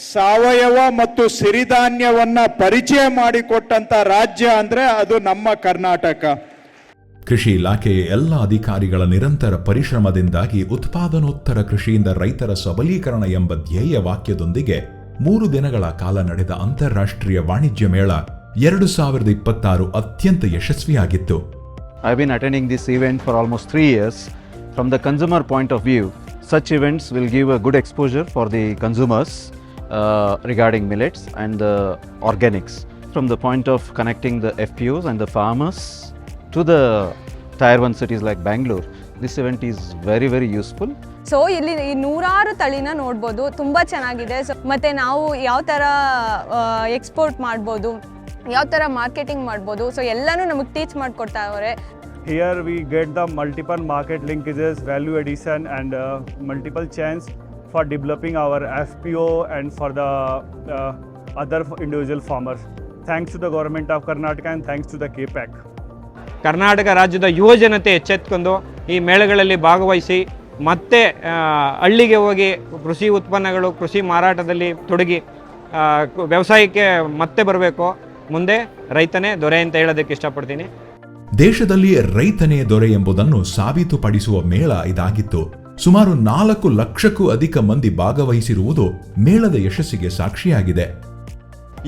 ಸಾವಯವ ಮತ್ತು ಸಿರಿಧಾನ್ಯವನ್ನ ಪರಿಚಯ ಮಾಡಿಕೊಟ್ಟಂತ ರಾಜ್ಯ ಅಂದ್ರೆ ಅದು ನಮ್ಮ ಕರ್ನಾಟಕ. ಕೃಷಿ ಇಲಾಖೆಯ ಎಲ್ಲ ಅಧಿಕಾರಿಗಳ ನಿರಂತರ ಪರಿಶ್ರಮದಿಂದಾಗಿ ಉತ್ಪಾದನೋತ್ತರ ಕೃಷಿಯಿಂದ ರೈತರ ಸಬಲೀಕರಣ ಎಂಬ ಧ್ಯೇಯ ವಾಕ್ಯದೊಂದಿಗೆ 3 ದಿನಗಳ ಕಾಲ ನಡೆದ ಅಂತಾರಾಷ್ಟ್ರೀಯ ವಾಣಿಜ್ಯ ಮೇಳ 2026 ಅತ್ಯಂತ ಯಶಸ್ವಿಯಾಗಿತ್ತು. I've been attending this event for almost 3 years. From the consumer point of view, such events will give a good exposure for the consumers regarding millets and the organics. From the point of connecting the FPOs and the farmers to the Tier 1 cities like Bangalore, this event is very, very useful. So ಇಲ್ಲಿ ಈ 100 ತಳಿನ ನೋಡ್ಬೋದು, ತುಂಬ ಚೆನ್ನಾಗಿದೆ. ಸೊ ಮತ್ತು ನಾವು ಯಾವ ಥರ ಎಕ್ಸ್ಪೋರ್ಟ್ ಮಾಡ್ಬೋದು, ಯಾವ ಥರ ಮಾರ್ಕೆಟಿಂಗ್ ಮಾಡ್ಬೋದು, ಸೊ ಎಲ್ಲನೂ ನಮಗೆ ಟೀಚ್ ಮಾಡಿಕೊಡ್ತಾ ಇದ್ದಾರೆ. Here we get the multiple market linkages, value addition and multiple chance for developing our FPO and for the other individual farmers. Thanks to the government of Karnataka and thanks to the KPAC. Karnataka ರಾಜ್ಯದ ಯುವ ಜನತೆ ಎಚ್ಚೆತ್ತುಕೊಂಡು ಈ ಮೇಳಗಳಲ್ಲಿ ಭಾಗವಹಿಸಿ ಮತ್ತೆ ಹಳ್ಳಿಗೆ ಹೋಗಿ ಕೃಷಿ ಉತ್ಪನ್ನಗಳು, ಕೃಷಿ ಮಾರಾಟದಲ್ಲಿ ತೊಡಗಿ ವ್ಯವಸಾಯಕ್ಕೆ ಮತ್ತೆ ಬರಬೇಕು. ಮುಂದೆ ರೈತನೇ ದೊರೆ ಅಂತ ಹೇಳೋದಕ್ಕೆ ಇಷ್ಟಪಡ್ತೀನಿ. ದೇಶದಲ್ಲಿ ರೈತನೇ ದೊರೆ ಎಂಬುದನ್ನು ಸಾಬೀತುಪಡಿಸುವ ಮೇಳ ಇದಾಗಿತ್ತು. ಸುಮಾರು 4 ಲಕ್ಷಕ್ಕೂ ಅಧಿಕ ಮಂದಿ ಭಾಗವಹಿಸಿರುವುದು ಮೇಳದ ಯಶಸ್ಸಿಗೆ ಸಾಕ್ಷಿಯಾಗಿದೆ.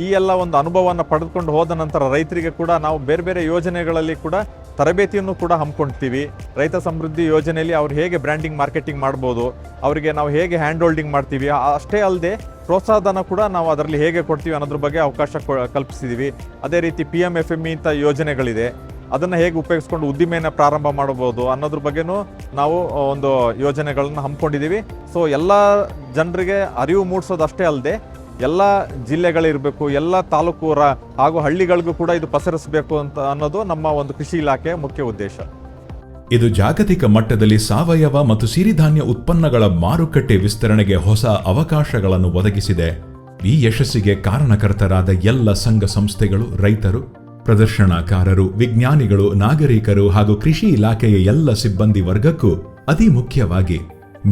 ಈ ಎಲ್ಲ ಒಂದು ಅನುಭವವನ್ನು ಪಡೆದುಕೊಂಡು ಹೋದ ನಂತರ ರೈತರಿಗೆ ಕೂಡ ನಾವು ಬೇರೆ ಬೇರೆ ಯೋಜನೆಗಳಲ್ಲಿ ಕೂಡ ತರಬೇತಿಯನ್ನು ಕೂಡ ಹಮ್ಮಿಕೊಳ್ತೀವಿ. ರೈತ ಸಮೃದ್ಧಿ ಯೋಜನೆಯಲ್ಲಿ ಅವ್ರು ಹೇಗೆ ಬ್ರ್ಯಾಂಡಿಂಗ್ ಮಾರ್ಕೆಟಿಂಗ್ ಮಾಡ್ಬೋದು, ಅವರಿಗೆ ನಾವು ಹೇಗೆ ಹ್ಯಾಂಡ್ ಹೋಲ್ಡಿಂಗ್ ಮಾಡ್ತೀವಿ, ಅಷ್ಟೇ ಅಲ್ಲದೆ ಪ್ರೋತ್ಸಾಹಧನ ಕೂಡ ನಾವು ಅದರಲ್ಲಿ ಹೇಗೆ ಕೊಡ್ತೀವಿ ಅನ್ನೋದ್ರ ಬಗ್ಗೆ ಅವಕಾಶ ಕಲ್ಪಿಸಿದ್ದೀವಿ. ಅದೇ ರೀತಿ PMFME ಅಂತ ಯೋಜನೆಗಳಿದೆ, ಅದನ್ನು ಹೇಗೆ ಉಪಯೋಗಿಸ್ಕೊಂಡು ಉದ್ದಿಮೆಯನ್ನು ಪ್ರಾರಂಭ ಮಾಡಬಹುದು ಅನ್ನೋದ್ರ ಬಗ್ಗೆನೂ ನಾವು ಒಂದು ಯೋಜನೆಗಳನ್ನು ಹಮ್ಮಿಕೊಂಡಿದ್ದೀವಿ. ಸೊ ಎಲ್ಲ ಜನರಿಗೆ ಅರಿವು ಮೂಡಿಸೋದು ಅಷ್ಟೇ ಅಲ್ಲದೆ ಎಲ್ಲ ಜಿಲ್ಲೆಗಳಿರಬೇಕು, ಎಲ್ಲ ತಾಲೂಕು ಹಾಗೂ ಹಳ್ಳಿಗಳಿಗೂ ಕೂಡ ಇದು ಪಸರಿಸಬೇಕು ಅಂತ ಅನ್ನೋದು ನಮ್ಮ ಒಂದು ಕೃಷಿ ಇಲಾಖೆಯ ಮುಖ್ಯ ಉದ್ದೇಶ. ಇದು ಜಾಗತಿಕ ಮಟ್ಟದಲ್ಲಿ ಸಾವಯವ ಮತ್ತು ಸಿರಿಧಾನ್ಯ ಉತ್ಪನ್ನಗಳ ಮಾರುಕಟ್ಟೆ ವಿಸ್ತರಣೆಗೆ ಹೊಸ ಅವಕಾಶಗಳನ್ನು ಒದಗಿಸಿದೆ. ಈ ಯಶಸ್ಸಿಗೆ ಕಾರಣಕರ್ತರಾದ ಎಲ್ಲ ಸಂಘ ಸಂಸ್ಥೆಗಳು, ರೈತರು, ಪ್ರದರ್ಶನಕಾರರು, ವಿಜ್ಞಾನಿಗಳು, ನಾಗರಿಕರು ಹಾಗೂ ಕೃಷಿ ಇಲಾಖೆಯ ಎಲ್ಲ ಸಿಬ್ಬಂದಿ ವರ್ಗಕ್ಕೂ ಅತಿ ಮುಖ್ಯವಾಗಿ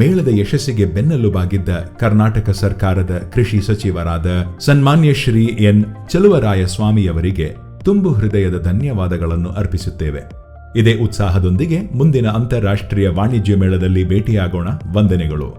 ಮೇಳದ ಯಶಸ್ಸಿಗೆ ಬೆನ್ನೆಲುಬಾಗಿದ್ದ ಕರ್ನಾಟಕ ಸರ್ಕಾರದ ಕೃಷಿ ಸಚಿವರಾದ ಸನ್ಮಾನ್ಯ ಶ್ರೀ ಎನ್ ಚಲುವರಾಯಸ್ವಾಮಿಯವರಿಗೆ ತುಂಬು ಹೃದಯದ ಧನ್ಯವಾದಗಳನ್ನು ಅರ್ಪಿಸುತ್ತೇವೆ. ಇದೇ ಉತ್ಸಾಹದೊಂದಿಗೆ ಮುಂದಿನ ಅಂತಾರಾಷ್ಟ್ರೀಯ ವಾಣಿಜ್ಯ ಮೇಳದಲ್ಲಿ ಭೇಟಿಯಾಗೋಣ. ವಂದನೆಗಳು.